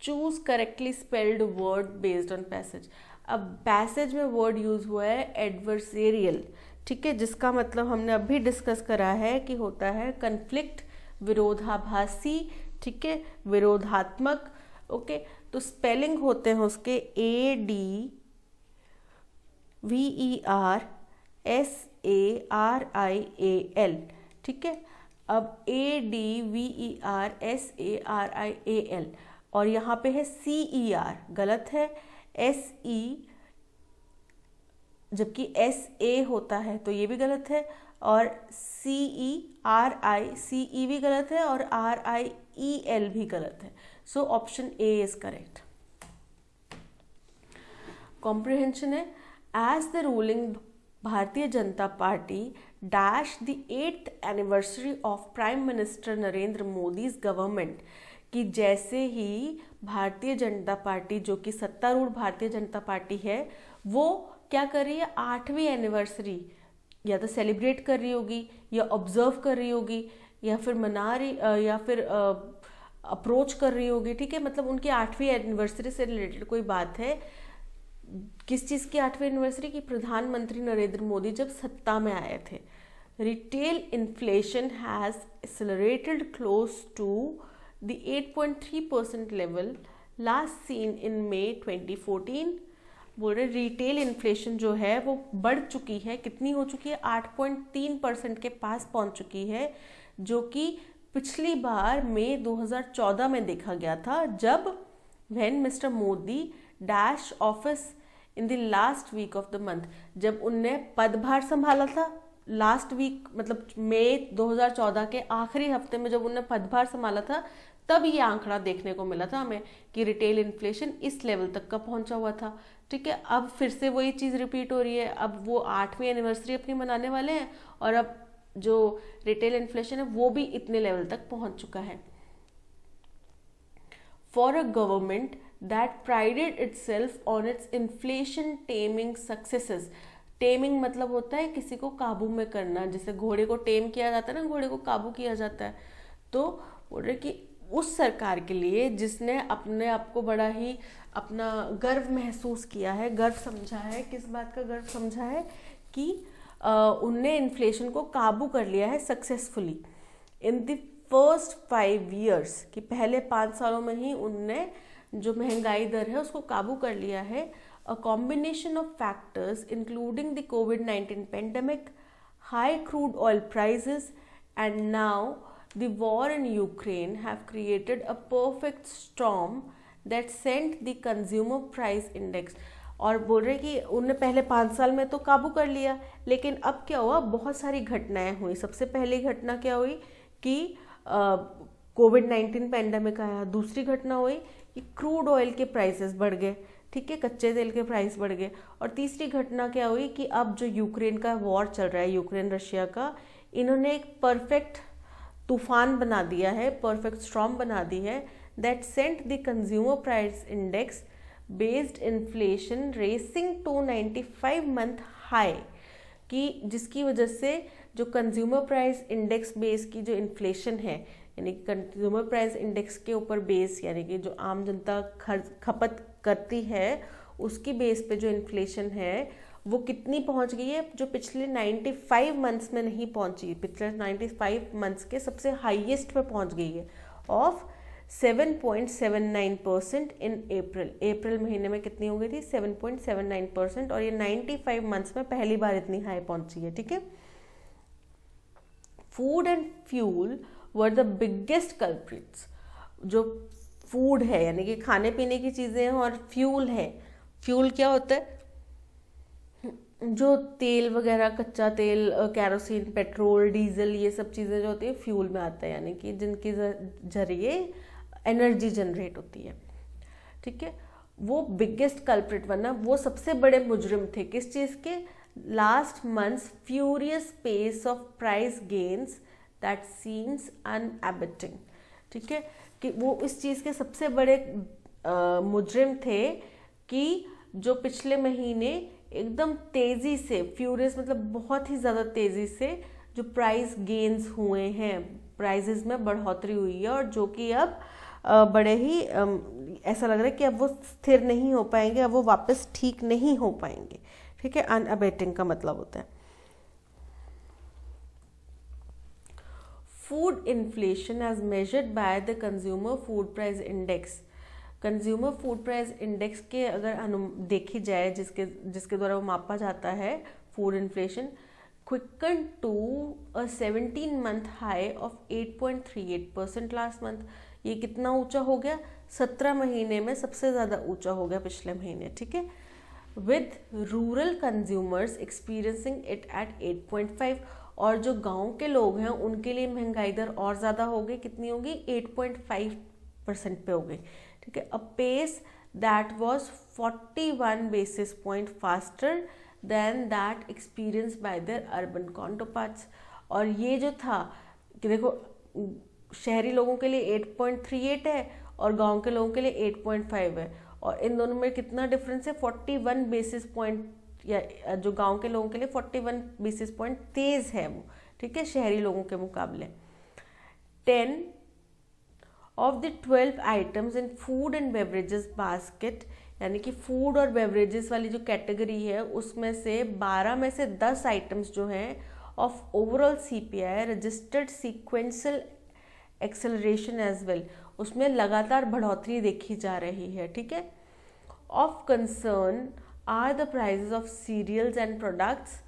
Speaker 1: Choose correctly spelled word based on passage. अब पैसेज में वर्ड यूज हुआ है एडवर्सेरियल, ठीक है, जिसका मतलब हमने अभी डिस्कस करा है कि होता है कन्फ्लिक्ट, विरोधाभासी, ठीक है, विरोधात्मक। ओके, तो स्पेलिंग होते हैं उसके ADVERSARIAL, ठीक है। अब ADVERSARIAL और यहाँ पे है CER, गलत है, SE, जबकि SA होता है तो ये भी गलत है, और CERI भी गलत है, और RIEL भी गलत है। So option A is correct. Comprehension है, as the ruling Bharatiya Janata party dash the 8th anniversary of prime minister Narendra Modi's government, कि जैसे ही भारतीय जनता पार्टी, जो कि सत्तारूढ़ भारतीय जनता पार्टी है, वो क्या कर रही है, 8वीं एनिवर्सरी या तो सेलिब्रेट कर रही होगी, या ऑब्जर्व कर रही होगी, या फिर मना रही, या फिर अप्रोच कर रही होगी, ठीक है। मतलब उनकी 8वीं एनिवर्सरी से रिलेटेड कोई बात है। किस चीज़ की 8वीं एनिवर्सरी की? प्रधानमंत्री नरेंद्र मोदी जब सत्ता में आए थे। Retail inflation has accelerated close to the 8.3% level last seen in May 2014। बोल रहे रिटेल इन्फ्लेशन जो है वो बढ़ चुकी है, कितनी हो चुकी है, 8.3% के पास पहुंच चुकी है, जो कि पिछली बार मई 2014 में देखा गया था, जब when mister Modi dash office in the last week of the month, जब उनने पदभार संभाला था लास्ट वीक, मतलब मई 2014 के आखिरी हफ्ते में जब उन्होंने पदभार संभाला था, तब ये आंकड़ा देखने को मिला था हमें कि रिटेल इन्फ्लेशन इस लेवल तक का पहुंचा हुआ था, ठीक है। अब फिर से वही चीज़ रिपीट हो रही है। अब वो 8वीं एनिवर्सरी अपनी मनाने वाले हैं, और अब जो रिटेल इन्फ्लेशन है वो भी इतने लेवल तक पहुंच चुका है। For a government that प्राइडेड itself on it's inflation taming successes. Taming मतलब होता है किसी को काबू में करना, जैसे घोड़े को टेम किया जाता है ना, घोड़े को काबू किया जाता है। तो बोल रहे कि उस सरकार के लिए जिसने अपने आप को बड़ा ही अपना गर्व महसूस किया है, गर्व समझा है, किस बात का गर्व समझा है कि उनने इन्फ्लेशन को काबू कर लिया है successfully in the first 5 years, कि पहले 5 सालों में ही उनने जो महंगाई दर है उसको काबू कर लिया है। A combination of factors including the कोविड-19 pandemic, high crude oil prices and now the war in Ukraine have created a perfect storm that sent the consumer price index। और बोल रहे कि उनने पहले 5 साल में तो काबू कर लिया, लेकिन अब क्या हुआ, बहुत सारी घटनाएं हुई। सबसे पहली घटना क्या हुई कि कोविड-19 पेंडेमिक आया। दूसरी घटना हुई कि क्रूड ऑयल के प्राइसेस बढ़ गए, ठीक है, कच्चे तेल के प्राइस बढ़ गए। और तीसरी घटना क्या हुई कि अब जो यूक्रेन का वॉर चल रहा है, यूक्रेन रशिया का, इन्होंने एक परफेक्ट तूफान बना दिया है, परफेक्ट स्टॉर्म बना दी है, that sent the consumer price index based inflation racing to 95 month high, कि जिसकी वजह से जो कंज्यूमर प्राइस इंडेक्स बेस की जो इन्फ्लेशन है, यानी कि कंज्यूमर प्राइस इंडेक्स के ऊपर बेस, यानी कि जो आम जनता खपत करती है उसकी बेस पे जो इन्फ्लेशन है वो कितनी पहुंच गई है, जो पिछले 95 मंथ्स में नहीं पहुंची, पिछले 95 मंथ्स के सबसे हाईएस्ट पे पहुंच गई है, ऑफ 7.79% इन अप्रैल महीने में कितनी हो गई थी, 7.79%, और ये 95 मंथ्स में पहली बार इतनी हाई पहुंची है, ठीक है। Food and fuel were the biggest culprits. जो फूड है यानी कि खाने पीने की चीजें हैं, और फ्यूल है, फ्यूल क्या होता है, जो तेल वगैरह, कच्चा तेल, कैरोसिन, पेट्रोल, डीजल, ये सब चीज़ें जो होती है फ्यूल में आता है, यानी कि जिनके जरिए एनर्जी जनरेट होती है, ठीक है। वो बिगेस्ट कल्प्रिट बना, वो सबसे बड़े मुजरिम थे किस चीज़ के, last months furious pace of price gains that seems unabating, ठीक है, कि वो इस चीज़ के सबसे बड़े मुजरिम थे कि जो पिछले महीने एकदम तेज़ी से, फ्यूरियस मतलब बहुत ही ज़्यादा तेज़ी से जो प्राइस गेन्स हुए हैं, प्राइजेस में बढ़ोतरी हुई है, और जो कि अब बड़े ही ऐसा लग रहा है कि अब वो स्थिर नहीं हो पाएंगे, अब वो वापस ठीक नहीं हो पाएंगे। ठीक है, अनअबेटिंग का मतलब होता है। Food inflation as measured by the consumer food price index. Consumer food price index के अगर देखी जाए, जिसके द्वारा वो मापा जाता है food inflation, quicken to a 17-month high of 8.38% last month. ये कितना ऊंचा हो गया? 17 महीने में सबसे ज़्यादा ऊंचा हो गया पिछले महीने। ठीक है, with rural consumers experiencing it at 8.5। और जो गांव के लोग हैं उनके लिए महंगाई दर और ज़्यादा हो गई। कितनी होगी? 8.5% पे हो गई। ठीक है, a pace that was 41 basis point faster than that experienced by their urban counterparts. और ये जो था कि देखो, शहरी लोगों के लिए 8.38 है और गांव के लोगों के लिए 8.5 है, और इन दोनों में कितना डिफरेंस है? 41 basis point, या जो गांव के लोगों के लिए 41 basis point तेज है वो। ठीक है, शहरी लोगों के मुकाबले। 10 of the 12 items in food and beverages basket, यानी कि फूड और बेवरेजेस वाली जो कैटेगरी है उसमें से 12 में से 10 आइटम्स जो हैं of overall CPI registered sequential acceleration as well, उसमें लगातार बढ़ोतरी देखी जा रही है। ठीक है, of concern are the prices of cereals and products.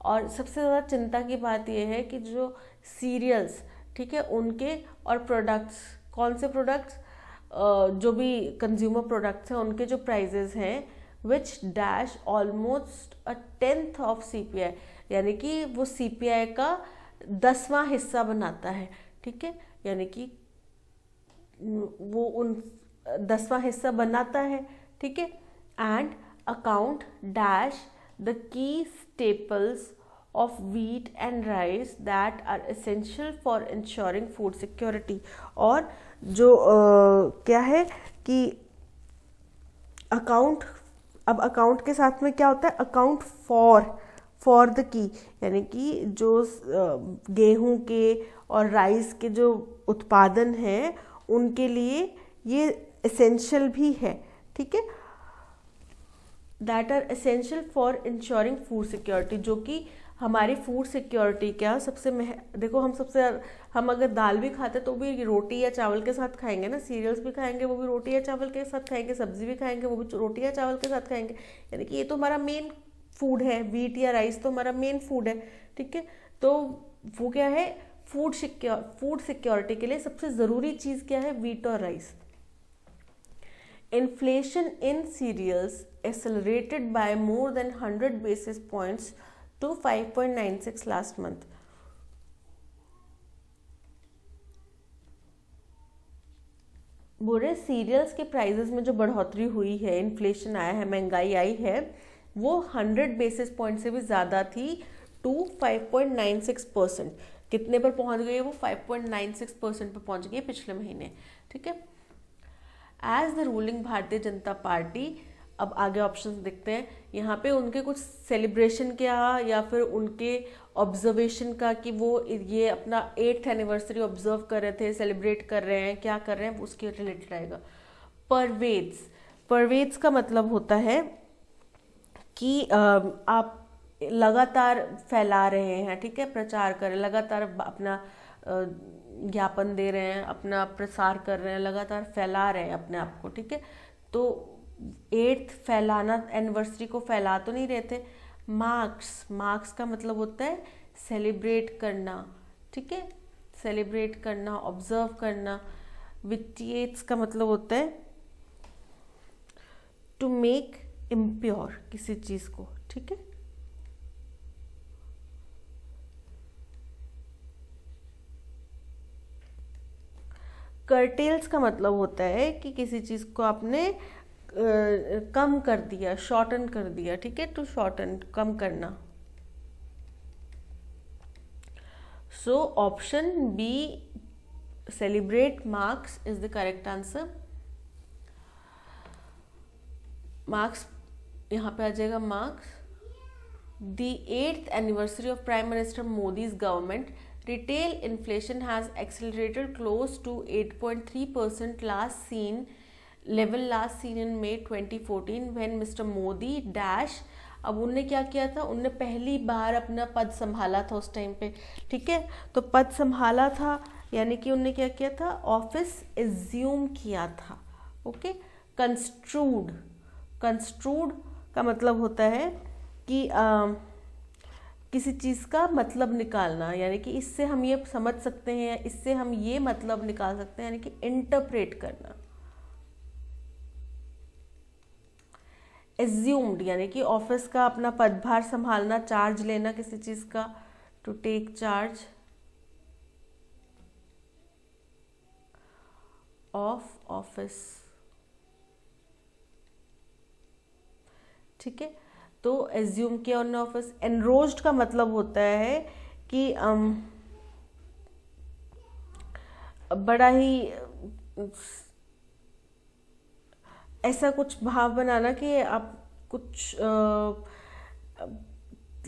Speaker 1: और सबसे ज़्यादा चिंता की बात यह है कि जो सीरियल्स, ठीक है, उनके और प्रोडक्ट्स, कौन से प्रोडक्ट्स? जो भी कंज्यूमर प्रोडक्ट्स हैं उनके जो प्राइजेस हैं, विच डैश ऑलमोस्ट 1/10 ऑफ CPI, यानी कि वो CPI का 10वां हिस्सा बनाता है। ठीक है, यानी कि वो उन 10वां हिस्सा बनाता है। ठीक है, and account dash the key staples of wheat and rice that are essential for ensuring food security। और जो क्या है कि अकाउंट, अब अकाउंट के साथ में क्या होता है? अकाउंट फॉर द की, यानी कि जो गेहूं के और राइस के जो उत्पादन हैं उनके लिए ये एसेंशियल भी है। ठीक है, that are essential for ensuring food security, जो कि हमारी फूड सिक्योरिटी क्या सबसे देखो, हम अगर दाल भी खाते तो भी रोटी या चावल के साथ खाएंगे ना, सीरियल्स भी खाएंगे वो भी रोटी या चावल के साथ खाएंगे, सब्जी भी खाएंगे वो भी रोटी या चावल के साथ खाएंगे, यानी कि ये तो हमारा मेन फूड है। व्हीट या राइस तो हमारा मेन फूड है। ठीक है, तो वो क्या है? फूड सिक्योरिटी के लिए सबसे ज़रूरी चीज़ क्या है? व्हीट और rice. Inflation in cereals accelerated by more than 100 basis points to 5.96 last month। बोले सीरियल्स के प्राइजेस में जो बढ़ोतरी हुई है, इन्फ्लेशन आया है, महंगाई आई है, वो 100 बेसिस पॉइंट से भी ज़्यादा थी, टू 5.96%। कितने पर पहुंच गई है वो? 5.96% पर पहुंच गई है पिछले महीने। ठीक है, as the ruling Bharatiya Janata party. अब आगे ऑप्शंस देखते हैं। यहाँ पे उनके कुछ सेलिब्रेशन क्या या फिर उनके ऑब्जर्वेशन का कि वो ये अपना 8th एनिवर्सरी ऑब्जर्व कर रहे थे, सेलिब्रेट कर रहे हैं, क्या कर रहे हैं, उसके रिलेटेड आएगा। परवेड्स का मतलब होता है कि आप लगातार फैला रहे हैं। ठीक है, प्रचार कर रहे हैं, लगातार अपना ज्ञापन दे रहे हैं, अपना प्रसार कर रहे हैं, लगातार फैला रहे हैं अपने आप को। ठीक है, तो 8th फैलाना, एनिवर्सरी को फैला तो नहीं रहे थे। मार्क्स का मतलब होता है सेलिब्रेट करना। ठीक है, सेलिब्रेट करना, ऑब्जर्व करना। विटिएट्स का मतलब होता है टू मेक इम्प्योर किसी चीज को। ठीक है, कर्टेल्स का मतलब होता है कि किसी चीज को आपने कम कर दिया, शॉर्टन कर दिया। ठीक है, टू शॉर्टन, कम करना। So option B, celebrate marks, is the correct answer. Marks यहाँ पे आ जाएगा marks. The 8th anniversary of prime minister Modi's government Retail inflation has accelerated close to 8.3% last seen in May 2014 when Mr. Modi dash। अब उनने क्या किया था, उनने पहली बार अपना पद संभाला था उस टाइम पे, ठीक है। तो पद संभाला था यानी कि उनने क्या किया था, ऑफिस एज्यूम किया था। ओके, कंस्ट्रूड, कंस्ट्रूड का मतलब होता है कि किसी चीज़ का मतलब निकालना, यानी कि इससे हम ये समझ सकते हैं, इससे हम ये मतलब निकाल सकते हैं, यानी कि इंटरप्रेट करना। एज्यूम्ड यानी कि ऑफिस का अपना पदभार संभालना, चार्ज लेना किसी चीज़ का, to take charge of office, ठीक है। तो एज्यूम किया उन्होंने ऑफिस। एनरोज्ड का मतलब होता है कि बड़ा ही ऐसा कुछ भाव बनाना कि आप कुछ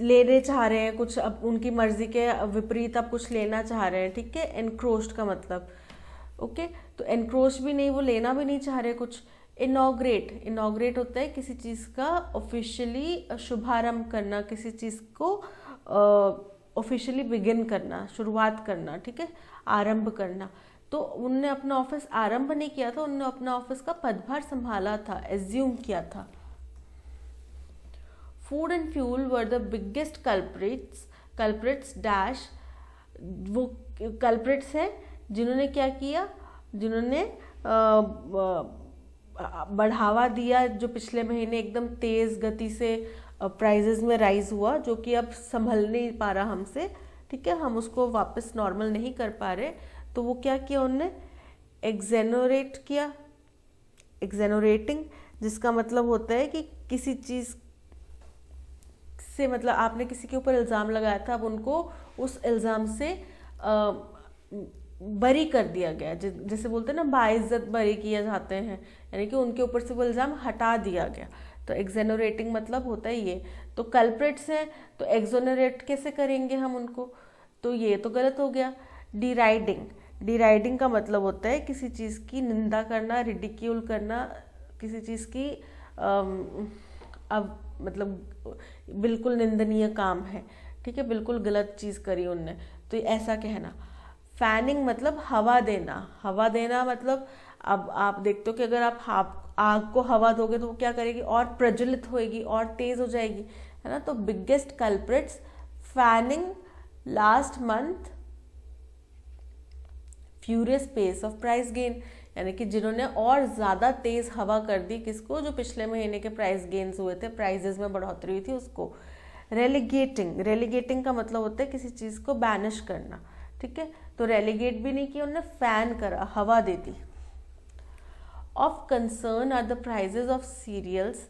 Speaker 1: लेने चाह रहे हैं, कुछ अब उनकी मर्जी के विपरीत आप कुछ लेना चाह रहे हैं, ठीक है। एनक्रोच्ड का मतलब, ओके, तो एनक्रोच भी नहीं, वो लेना भी नहीं चाह रहे कुछ। इनॉग्रेट, इनॉग्रेट होता है किसी चीज़ का ऑफिशियली शुभारंभ करना, किसी चीज़ को ऑफिशियली बिगिन करना, शुरुआत करना, ठीक है, आरंभ करना। तो उनने अपना ऑफिस आरंभ नहीं किया था, उनने अपना ऑफिस का पदभार संभाला था, एज्यूम किया था। Food and fuel were the biggest culprits dash, वो कल्प्रिट्स हैं जिन्होंने क्या किया, जिन्होंने बढ़ावा दिया, जो पिछले महीने एकदम तेज गति से प्राइजेस में राइज हुआ, जो कि अब संभल नहीं पा रहा हमसे, ठीक है, हम उसको वापस नॉर्मल नहीं कर पा रहे। तो वो क्या किया उनने, एक्सेनोरेट किया, एक्सेनोरेटिंग, जिसका मतलब होता है कि किसी चीज़ से, मतलब आपने किसी के ऊपर इल्ज़ाम लगाया था, अब उनको उस इल्ज़ाम से बरी कर दिया गया, जैसे बोलते हैं ना बाइज्जत बरी किए जाते हैं, यानी कि उनके ऊपर से वो इल्ज़ाम हटा दिया गया। तो एक्सेनोरेटिंग मतलब होता है ये। तो कल्प्रिट्स हैं तो एक्सोनरेट कैसे करेंगे हम उनको, तो ये तो गलत हो गया। डिराइडिंग, डिराइडिंग का मतलब होता है किसी चीज़ की निंदा करना, रिडिक्यूल करना, किसी चीज़ की अब मतलब बिल्कुल निंदनीय काम है, ठीक है, बिल्कुल गलत चीज़ करी उनने, तो ऐसा कहना। फैनिंग मतलब हवा देना, हवा देना मतलब अब आप देखते हो कि अगर आप आग को हवा दोगे तो वो क्या करेगी, और प्रज्वलित होएगी और तेज हो जाएगी, है ना। तो biggest culprits fanning last month furious pace of price gain, यानी कि जिन्होंने और ज़्यादा तेज़ हवा कर दी किसको, जो पिछले महीने के प्राइस गेन्स हुए थे, प्राइजेस में बढ़ोतरी हुई थी उसको। रेलीगेटिंग, रेलीगेटिंग का मतलब होता है किसी चीज़ को बैनिश करना, ठीक है। तो रेलीगेट भी नहीं किया उन्होंने, फैन करा, हवा दे दी। Of concern are the prices of cereals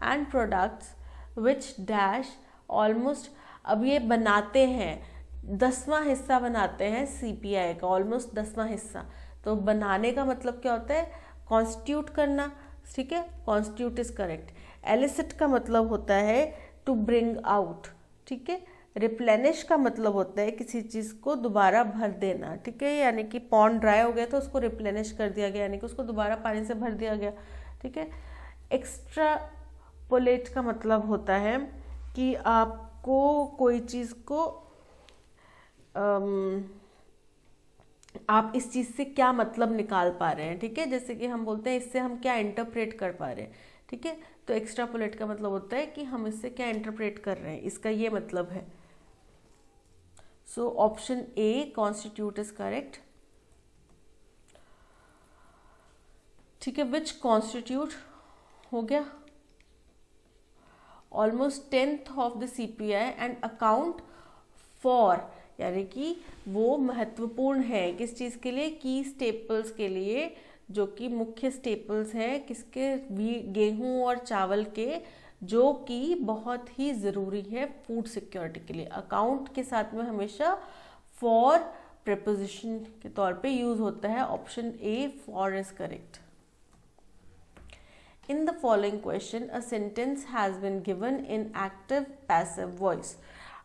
Speaker 1: and products which dash almost, अब ये बनाते हैं 10वां हिस्सा बनाते हैं CPI का, ऑलमोस्ट 10वां हिस्सा। तो बनाने का मतलब क्या होता है, कॉन्स्टिट्यूट करना, ठीक है, कॉन्स्टिट्यूट इज करेक्ट। एलिसिट का मतलब होता है टू ब्रिंग आउट, ठीक है। रिप्लेनिश का मतलब होता है किसी चीज़ को दोबारा भर देना, ठीक है, यानी कि पॉन्ड ड्राई हो गया तो उसको रिप्लेनिश कर दिया गया, यानी कि उसको दोबारा पानी से भर दिया गया, ठीक है। एक्स्ट्रापोलेट का मतलब होता है कि आपको कोई चीज़ को आप इस चीज़ से क्या मतलब निकाल पा रहे हैं, ठीक है, जैसे कि हम बोलते हैं इससे हम क्या इंटरप्रेट कर पा रहे हैं, ठीक है। तो एक्स्ट्रापोलेट का मतलब होता है कि हम इससे क्या इंटरप्रेट कर रहे हैं, इसका ये मतलब है। So option A constitute is correct, ठीक है। विच कॉन्स्टिट्यूट हो गया almost 10th of the CPI and account for, यानी कि वो महत्वपूर्ण है किस चीज़ के लिए, की स्टेपल्स के लिए, जो कि मुख्य स्टेपल्स हैं किसके, गेहूं और चावल के, जो कि बहुत ही ज़रूरी है फूड सिक्योरिटी के लिए। अकाउंट के साथ में हमेशा फॉर प्रीपोजिशन के तौर पे यूज़ होता है। Option A for is correct. In the following question, a sentence has been given in active passive voice.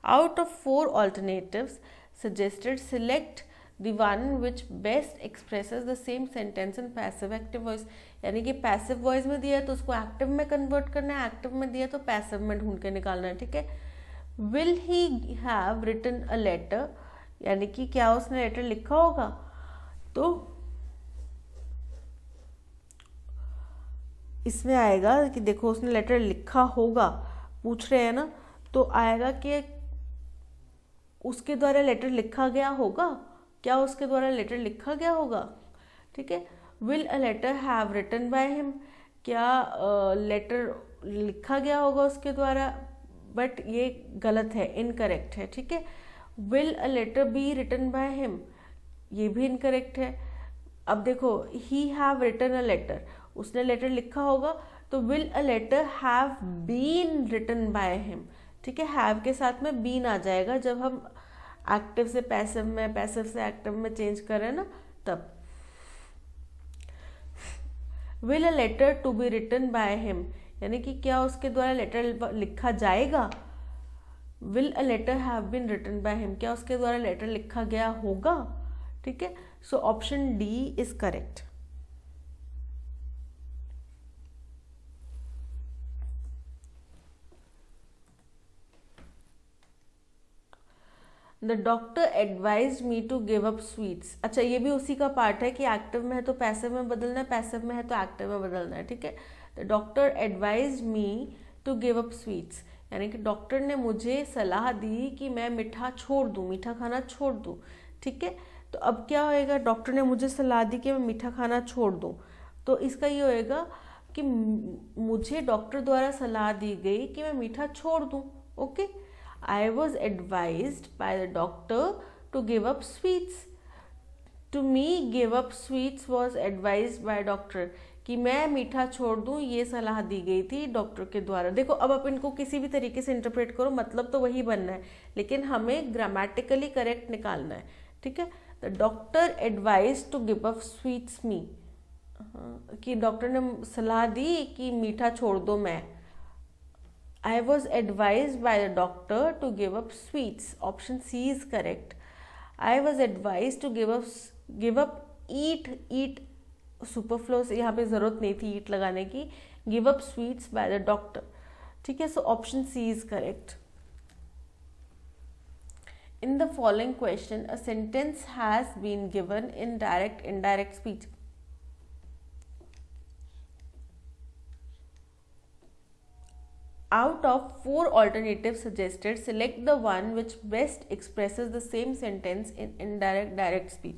Speaker 1: Out of 4 alternatives, suggested select the one which best expresses the same sentence in passive active voice। यानी कि passive voice में दिया है तो उसको active में convert करना है, एक्टिव में दिया तो पैसिव में ढूंढ के निकालना है, ठीक है। Will he have written a letter, यानी कि क्या उसने लेटर लिखा होगा, तो इसमें आएगा कि देखो उसने लेटर लिखा होगा, पूछ रहे हैं ना, तो आएगा कि उसके द्वारा लेटर लिखा गया होगा, क्या उसके द्वारा लेटर लिखा गया होगा, ठीक है। Will a letter have written by him, क्या लेटर लिखा गया होगा उसके द्वारा, बट ये गलत है, इनकरेक्ट है, ठीक है। Will a letter be written by him, ये भी इनकरेक्ट है। अब देखो he have written a letter, उसने लेटर लिखा होगा, तो will a letter have been written by him, ठीक है। हैव के साथ में बीन आ जाएगा जब हम एक्टिव से पैसिव में, पैसिव से एक्टिव में चेंज करें ना, तब। Will a letter to be written by him, यानी कि क्या उसके द्वारा लेटर लिखा जाएगा। Will a letter have been written by him, क्या उसके द्वारा लेटर लिखा गया होगा, ठीक है। So option D is correct. The doctor advise me to give up sweets. अच्छा, ये भी उसी का पार्ट है कि एक्टिव में है तो पैसिव में बदलना है, पैसिव में है तो एक्टिव में बदलना है, ठीक है। The doctor advise me to give up sweets, यानी कि डॉक्टर ने मुझे सलाह दी कि मैं मीठा छोड़ दूँ, मीठा खाना छोड़ दूँ, ठीक है। तो अब क्या होएगा, डॉक्टर ने मुझे सलाह दी कि मैं मीठा खाना छोड़ दूँ, तो इसका ये होएगा कि मुझे डॉक्टर द्वारा सलाह दी गई कि मैं मीठा छोड़ दूँ, okay. I was advised by the doctor to give up sweets. To me, give up sweets was advised by doctor, कि मैं मीठा छोड़ दूं, ये सलाह दी गई थी डॉक्टर के द्वारा। देखो अब आप इनको किसी भी तरीके से इंटरप्रेट करो, मतलब तो वही बनना है, लेकिन हमें ग्रामेटिकली करेक्ट निकालना है, ठीक है। The doctor advise to give up sweets me, कि डॉक्टर ने सलाह दी कि मीठा छोड़ दो मैं। I was advised by the doctor to give up sweets. Option C is correct. I was advised to give up eat superfluous, यहाँ पे ज़रूरत नहीं थी eat लगाने की, give up sweets by the doctor, ठीक है। So option C is correct. In the following question, a sentence has been given in direct, indirect speech. Out of 4 alternatives suggested, select the one which best expresses the same sentence in indirect, direct speech.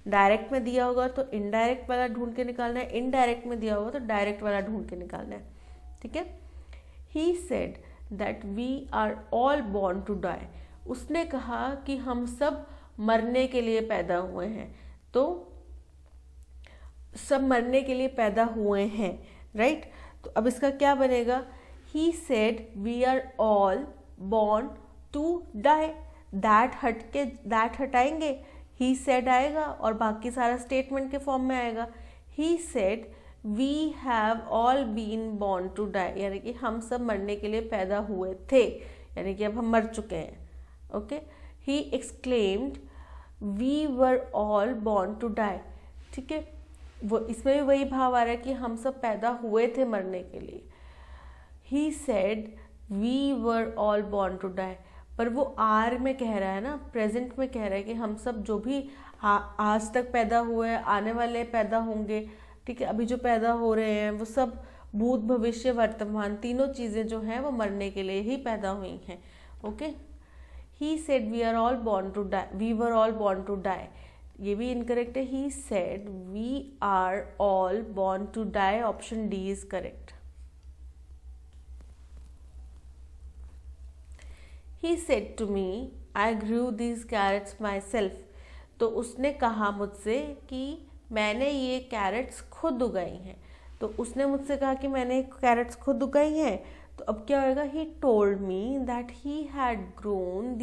Speaker 1: Direct में दिया होगा तो indirect वाला ढूंढ के निकालना है, indirect में दिया होगा तो डायरेक्ट वाला ढूंढ के निकालना है, ठीक है। He said that we are all born to die. उसने कहा कि हम सब मरने के लिए पैदा हुए हैं, तो सब मरने के लिए पैदा हुए हैं, राइट। तो अब इसका क्या बनेगा, He said we are all born to die. that हटाएंगे, he said आएगा और बाकी सारा स्टेटमेंट के फॉर्म में आएगा। He said we have all been born to die, यानी कि हम सब मरने के लिए पैदा हुए थे, यानी कि अब हम मर चुके हैं, okay. He exclaimed we were all born to die, ठीक है। वो इसमें भी वही भाव आ रहा है कि हम सब पैदा हुए थे मरने के लिए। He said we were all born to die, पर वो आर में कह रहा है ना, प्रेजेंट में कह रहा है कि हम सब जो भी आज तक पैदा हुए, आने वाले पैदा होंगे, ठीक है। अभी जो पैदा हो रहे हैं वो सब भूत भविष्य वर्तमान तीनों चीज़ें जो हैं वो मरने के लिए ही पैदा हुई हैं, okay. He said we are all born to die, we were all born to die, ये भी इनकरेक्ट है। He said we are all born to die, option D is correct. He said to me, I grew these carrots myself. तो उसने कहा मुझसे कि मैंने ये कैरेट्स खुद उगाई हैं, तो उसने मुझसे कहा कि मैंने कैरेट्स खुद उगाई हैं, तो अब क्या होगा, he told me that he had grown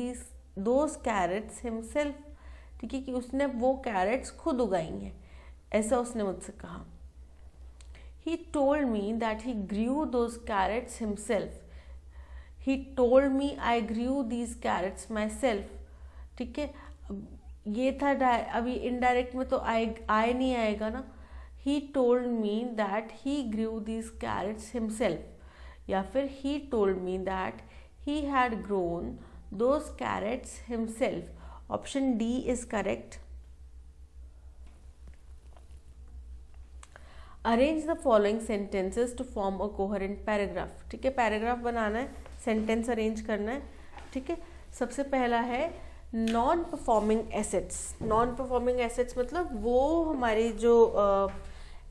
Speaker 1: those carrots himself, ठीक है, कि उसने वो कैरेट्स खुद उगाई हैं, ऐसा उसने मुझसे कहा। He told me that he grew those carrots himself. He told me I grew these carrots myself. ठीक है, ये था अभी इनडायरेक्ट में तो आए नहीं आएगा ना। He told me that he grew these carrots himself, या फिर he told me that he had grown those carrots himself. Option D is correct. Arrange the following sentences to form a coherent paragraph. ठीक है, paragraph बनाना है, sentence arrange करना है। ठीक है, सबसे पहला है non performing assets. Non performing assets मतलब वो हमारी जो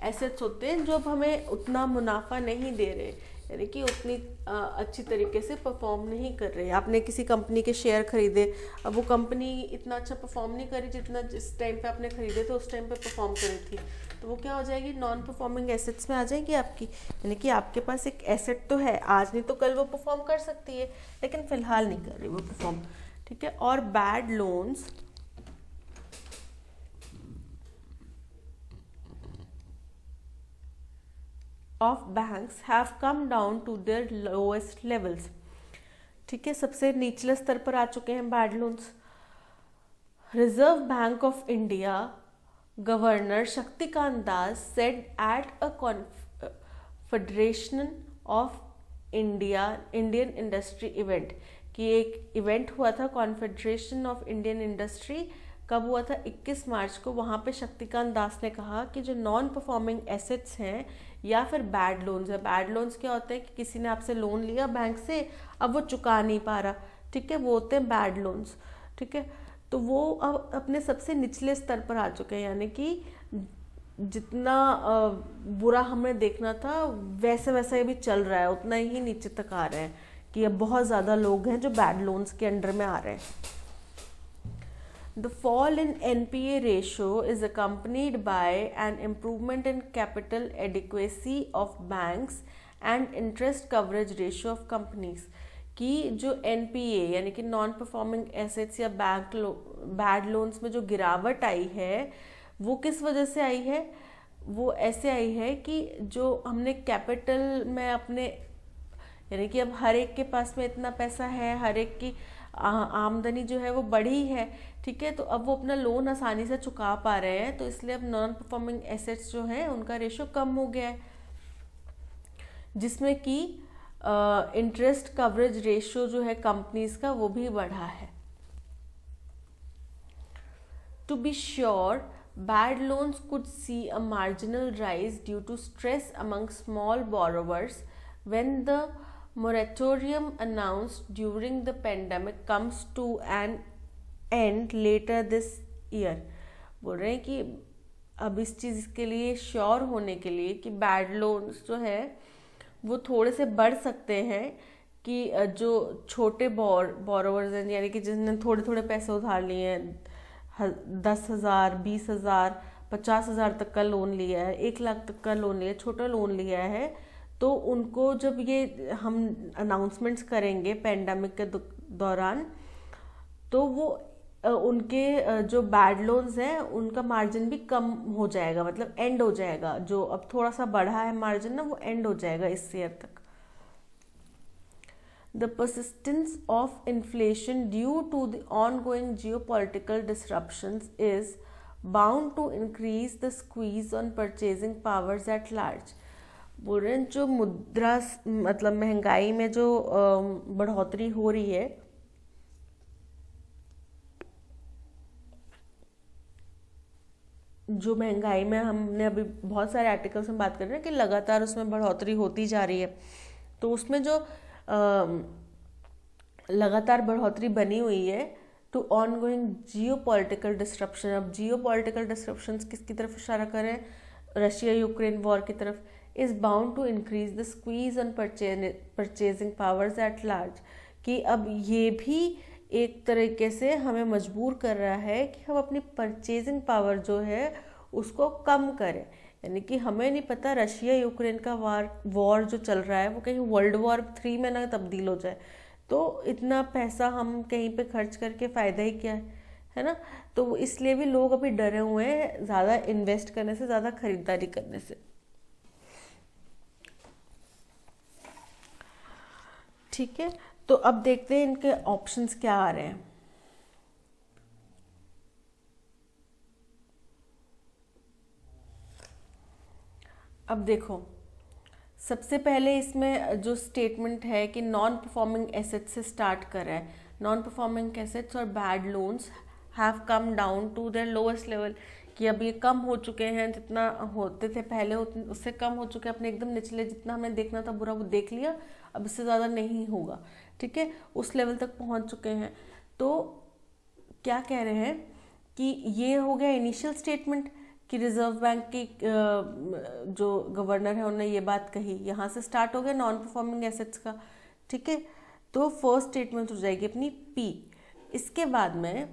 Speaker 1: एसेट्स होते हैं जो अब हमें उतना मुनाफा नहीं दे रहे, यानी कि उतनी अच्छी तरीके से परफॉर्म नहीं कर रहे। आपने किसी कंपनी के शेयर खरीदे, अब वो कंपनी इतना अच्छा परफॉर्म नहीं करी जितना जिस टाइम पे आपने खरीदे थे उस टाइम पे परफॉर्म करी थी, तो वो क्या हो जाएगी, नॉन परफॉर्मिंग एसेट्स में आ जाएगी आपकी। यानी कि आपके पास एक एसेट तो है, आज नहीं तो कल वो परफॉर्म कर सकती है, लेकिन फिलहाल नहीं कर रही वो परफॉर्म। ठीक है, और bad loans of banks have come down to their lowest levels। ठीक है, सबसे निचले स्तर पर आ चुके हैं bad loans. Reserve bank of India governor Shaktikanta Das said at a confederation of Indian industry event, कि एक इवेंट हुआ था कॉन्फेडरेशन ऑफ इंडियन इंडस्ट्री, कब हुआ था, 21 मार्च को। वहाँ पे शक्तिकांत दास ने कहा कि जो नॉन परफॉर्मिंग एसेट्स हैं या फिर बैड लोन्स है, बैड लोन्स क्या होते हैं कि किसी ने आपसे लोन लिया बैंक से, अब वो चुका नहीं पा रहा, ठीक है, वो होते हैं बैड लोन्स। ठीक है, तो वो अब अपने सबसे निचले स्तर पर आ चुके हैं, यानी कि जितना बुरा हमें देखना था वैसे वैसा ये भी चल रहा है, उतना ही नीचे तक आ रहे हैं कि अब बहुत ज़्यादा लोग हैं जो बैड लोन्स के अंडर में आ रहे हैं। The fall in NPA ratio is accompanied by an improvement in capital adequacy of banks and interest coverage ratio of companies। कि जो NPA यानी कि नॉन परफॉर्मिंग एसेट्स या बैड लोन्स में जो गिरावट आई है वो किस वजह से आई है, वो ऐसे आई है कि जो हमने कैपिटल में अपने, यानी कि अब हर एक के पास में इतना पैसा है, हर एक की आमदनी जो है वो बढ़ी है। ठीक है, तो अब वो अपना लोन आसानी से चुका पा रहे हैं, तो इसलिए अब नॉन परफॉर्मिंग एसेट्स जो है उनका रेशो कम हो गया है, जिसमें कि इंटरेस्ट कवरेज रेशो जो है कंपनीज का वो भी बढ़ा है। To be sure bad loans could see a marginal rise due to stress among small borrowers when the moratorium announced during the pandemic comes to an end later this year। बोल रहे हैं कि अब इस चीज़ के लिए श्योर होने के लिए कि बैड लोन्स जो है वो थोड़े से बढ़ सकते हैं, कि जो छोटे बोरोवर्स हैं, यानी कि जिन्होंने थोड़े थोड़े पैसे उधार लिए हैं, 10,000, 20,000, 50,000 तक का लोन लिया है, 1 लाख तक का लोन लिया, छोटा लोन लिया है, तो उनको जब ये हम अनाउंसमेंट्स करेंगे पेंडेमिक के दौरान, तो वो उनके जो बैड लोन्स हैं उनका मार्जिन भी कम हो जाएगा, मतलब एंड हो जाएगा। जो अब थोड़ा सा बढ़ा है मार्जिन ना, वो एंड हो जाएगा इस ईयर तक। The persistence of inflation due to the ongoing geopolitical disruptions is bound to increase the squeeze on purchasing powers at large। बोल रहे हैं जो मुद्रा मतलब महंगाई में जो बढ़ोतरी हो रही है, जो महंगाई में हमने अभी बहुत सारे आर्टिकल्स में बात कर रहे हैं कि लगातार उसमें बढ़ोतरी होती जा रही है, तो उसमें जो लगातार बढ़ोतरी बनी हुई है to ongoing geopolitical disruption. अब जियो पॉलिटिकल डिस्ट्रप्शन किसकी तरफ इशारा करें, रशिया यूक्रेन वॉर की तरफ। Is bound to increase the squeeze on purchasing powers at large, कि अब ये भी एक तरीके से हमें मजबूर कर रहा है कि हम अपनी परचेजिंग पावर जो है उसको कम करें। यानी कि हमें नहीं पता रशिया यूक्रेन का वॉर जो चल रहा है वो कहीं वर्ल्ड वॉर 3 में ना तब्दील हो जाए, तो इतना पैसा हम कहीं पे खर्च करके फ़ायदा ही क्या है ना। तो इसलिए भी लोग अभी डरे हुए हैं ज़्यादा इन्वेस्ट करने से, ज़्यादा खरीदारी करने से। ठीक है, तो अब देखते हैं इनके ऑप्शंस क्या आ रहे हैं। अब देखो, सबसे पहले इसमें जो स्टेटमेंट है कि नॉन परफॉर्मिंग एसेट्स से स्टार्ट कर रहा है। नॉन परफॉर्मिंग एसेट्स और bad loans have come down to their lowest level, कि अब ये कम हो चुके हैं, जितना होते थे पहले उससे कम हो चुके हैं, अपने एकदम निचले जितना हमें देखना था बुरा वो देख लिया, अब इससे ज़्यादा नहीं होगा, ठीक है, उस लेवल तक पहुंच चुके हैं। तो क्या कह रहे हैं कि ये हो गया इनिशियल स्टेटमेंट कि रिजर्व बैंक की जो गवर्नर है उन्होंने ये बात कही, यहाँ से स्टार्ट हो गया नॉन परफॉर्मिंग एसेट्स का, ठीक है। तो फर्स्ट स्टेटमेंट हो जाएगी अपनी पी। इसके बाद में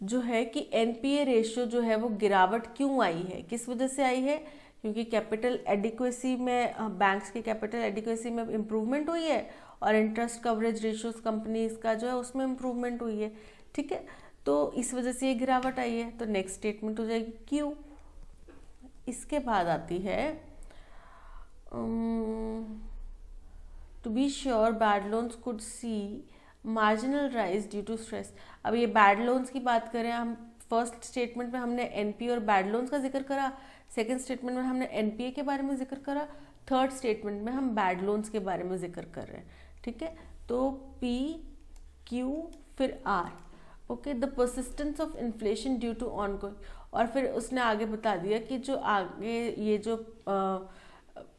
Speaker 1: जो है कि एनपीए रेशियो जो है वो गिरावट क्यों आई है, किस वजह से आई है, क्योंकि कैपिटल एडिक्वेसी में, बैंक्स की कैपिटल एडिक्वेसी में इम्प्रूवमेंट हुई है और इंटरेस्ट कवरेज रेशियोज कंपनीज का जो है उसमें इम्प्रूवमेंट हुई है, ठीक है। तो इस वजह से ये गिरावट आई है, तो नेक्स्ट स्टेटमेंट हो जाएगी क्यू। इसके बाद आती है to be sure bad loans could see marginal rise due to stress. अब ये बैड लोन्स की बात करें हम, फर्स्ट स्टेटमेंट में हमने एनपीए और बैड लोन्स का जिक्र करा, सेकंड स्टेटमेंट में हमने एनपीए के बारे में जिक्र करा, थर्ड स्टेटमेंट में हम बैड लोन्स के बारे में जिक्र कर रहे हैं, ठीक है। तो पी क्यू फिर R, okay. The persistence of inflation due to ongoing, और फिर उसने आगे बता दिया कि जो आगे ये जो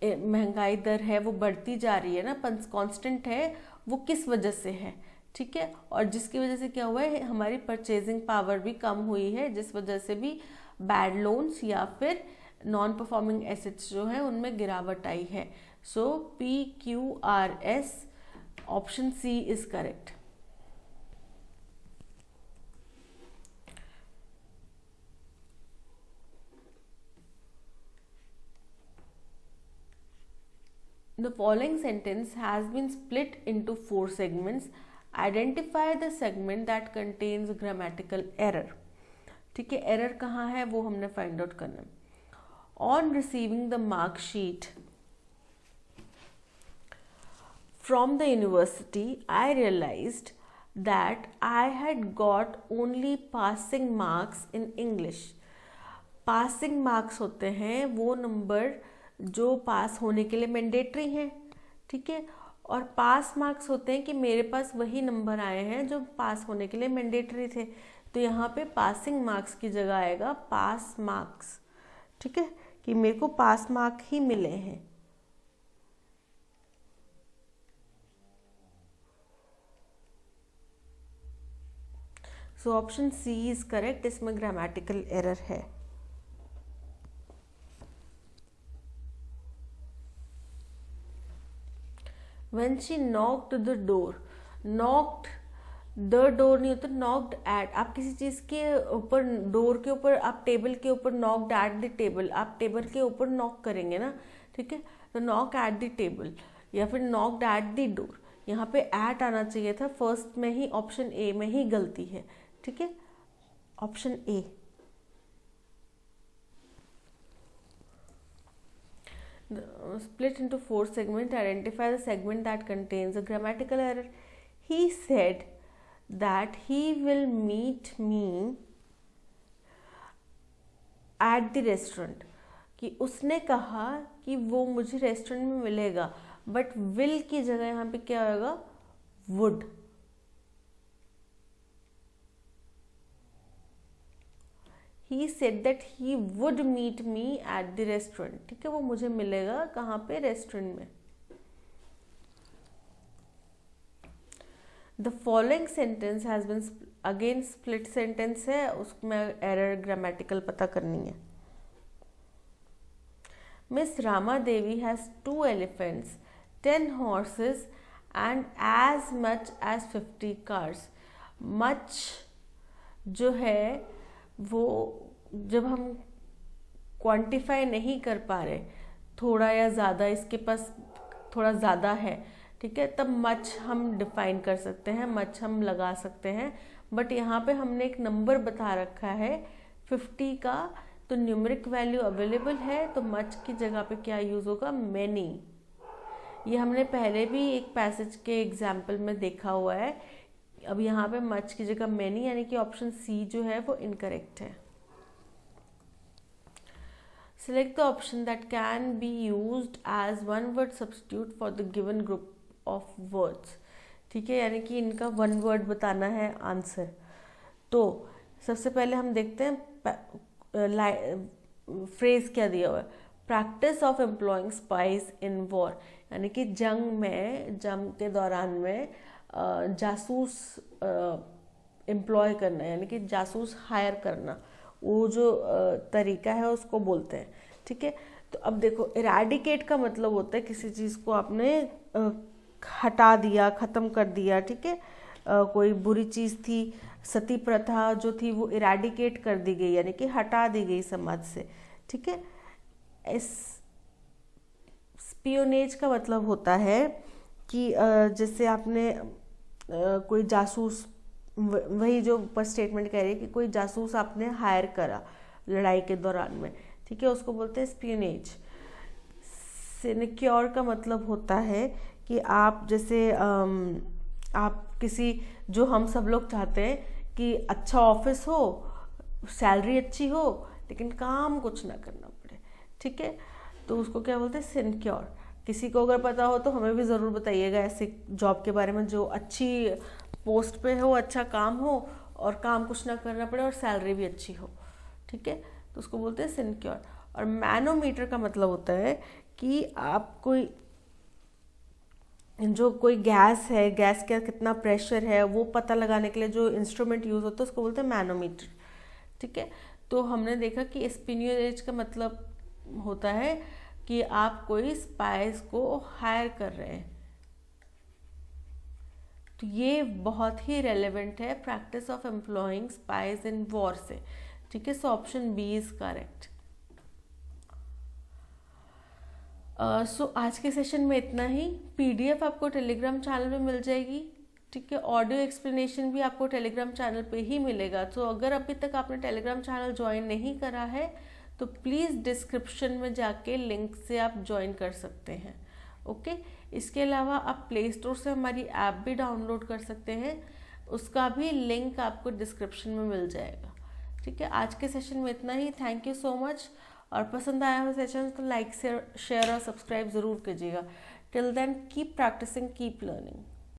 Speaker 1: महंगाई दर है वो बढ़ती जा रही है ना, कांस्टेंट है, वो किस वजह से है, ठीक है। और जिसकी वजह से क्या हुआ है, हमारी परचेजिंग पावर भी कम हुई है, जिस वजह से भी बैड लोन्स या फिर नॉन परफॉर्मिंग एसेट्स जो है उनमें गिरावट आई है। So P Q R S, option C is correct. The following sentence has been split into 4 segments. Identify the segment that contains grammatical error. ठीक है, एरर कहाँ है वो हमने फाइंड आउट करना है। On receiving the mark sheet from the university, I realized that I had got only passing marks in English. Passing marks होते हैं वो नंबर जो पास होने के लिए मैंडेटरी हैं, ठीक है, और पास मार्क्स होते हैं कि मेरे पास वही नंबर आए हैं जो पास होने के लिए मैंडेटरी थे। तो यहाँ पे पासिंग मार्क्स की जगह आएगा पास मार्क्स, ठीक है, कि मेरे को पास मार्क ही मिले हैं। So option C is correct, इसमें ग्रामेटिकल एरर है। When she knocked the door, knocked the door नहीं होता, knocked at। आप किसी चीज़ के ऊपर, डोर के ऊपर, आप टेबल के ऊपर knocked at the table, आप टेबल के ऊपर नॉक करेंगे ना, ठीक है, तो knock at the table या फिर knocked at the door, यहाँ पे at आना चाहिए था फर्स्ट में ही, ऑप्शन ए में ही गलती है, ठीक है, option A. Split into 4 segments. Identify the segment that contains a grammatical error. He said that he will meet me at the restaurant. कि उसने कहा कि वो मुझे रेस्टोरेंट में मिलेगा, बट विल की जगह यहाँ पे क्या होगा, would. He said that he would meet me at the restaurant, ठीक है, वो मुझे मिलेगा कहाँ पे, रेस्टोरेंट में। The following sentence has been again split sentence है, उसमें एरर ग्रामेटिकल पता करनी है। Miss Rama Devi has 2 elephants, 10 horses and as much as 50 cars. Much जो है वो जब हम क्वांटिफाई नहीं कर पा रहे, थोड़ा या ज़्यादा, इसके पास थोड़ा ज़्यादा है, ठीक है, तब मच हम डिफाइन कर सकते हैं, मच हम लगा सकते हैं। बट यहाँ पे हमने एक नंबर बता रखा है 50 का, तो न्यूमेरिक वैल्यू अवेलेबल है, तो मच की जगह पे क्या यूज़ होगा, मैनी। ये हमने पहले भी एक पैसेज के एग्जाम्पल में देखा हुआ है। अब यहाँ पे मच की जगह मैनी, यानी कि ऑप्शन सी जो है वो इनकरेक्ट है। Select the option that can be used as one word substitute for the given group of words. ठीक है, यानी कि इनका वन वर्ड बताना है आंसर। तो सबसे पहले हम देखते हैं फ्रेज क्या दिया हुआ है, practice of employing spies in war, यानी कि जंग के दौरान में जासूस एम्प्लॉय करना, यानी कि जासूस हायर करना, वो जो तरीका है उसको बोलते हैं। ठीक है, तो अब देखो इरेडिकेट का मतलब होता है किसी चीज़ को आपने हटा दिया, ख़त्म कर दिया। ठीक है, कोई बुरी चीज़ थी, सती प्रथा जो थी वो इरेडिकेट कर दी गई, यानी कि हटा दी गई समाज से। ठीक है, स्पियोनेज का मतलब होता है कि जैसे आपने कोई जासूस, वही जो ऊपर स्टेटमेंट कह रही है कि कोई जासूस आपने हायर करा लड़ाई के दौरान में। ठीक है, उसको बोलते हैं स्पियोनेज। सिक्योर का मतलब होता है कि आप जैसे आप किसी, जो हम सब लोग चाहते हैं कि अच्छा ऑफिस हो, सैलरी अच्छी हो, लेकिन काम कुछ ना करना पड़े। ठीक है, तो उसको क्या बोलते हैं, सिक्योर। किसी को अगर पता हो तो हमें भी ज़रूर बताइएगा ऐसे जॉब के बारे में जो अच्छी पोस्ट पे हो, अच्छा काम हो और काम कुछ ना करना पड़े और सैलरी भी अच्छी हो। ठीक है, तो उसको बोलते हैं सिक्योर। और मैनोमीटर का मतलब होता है कि आप कोई गैस है, गैस का कितना प्रेशर है वो पता लगाने के लिए जो इंस्ट्रूमेंट यूज़ होता है उसको बोलते हैं मैनोमीटर। ठीक है, तो हमने देखा कि स्पियोनेज का मतलब होता है कि आप कोई स्पाइस को हायर कर रहे हैं। तो ये बहुत ही रेलेवेंट है practice of employing spies in war से। ठीक है, so option B is correct. So आज के सेशन में इतना ही। पीडीएफ आपको टेलीग्राम चैनल पे मिल जाएगी। ठीक है, ऑडियो एक्सप्लेनेशन भी आपको टेलीग्राम चैनल पे ही मिलेगा। तो अगर अभी तक आपने टेलीग्राम चैनल ज्वाइन नहीं करा है तो प्लीज़ डिस्क्रिप्शन में जाके लिंक से आप ज्वाइन कर सकते हैं। ओके, इसके अलावा आप प्ले स्टोर से हमारी ऐप भी डाउनलोड कर सकते हैं, उसका भी लिंक आपको डिस्क्रिप्शन में मिल जाएगा। ठीक है, आज के सेशन में इतना ही। Thank you so much. और पसंद आया हो सेशन तो लाइक शेयर और सब्सक्राइब ज़रूर कीजिएगा। Till then keep practicing, keep learning.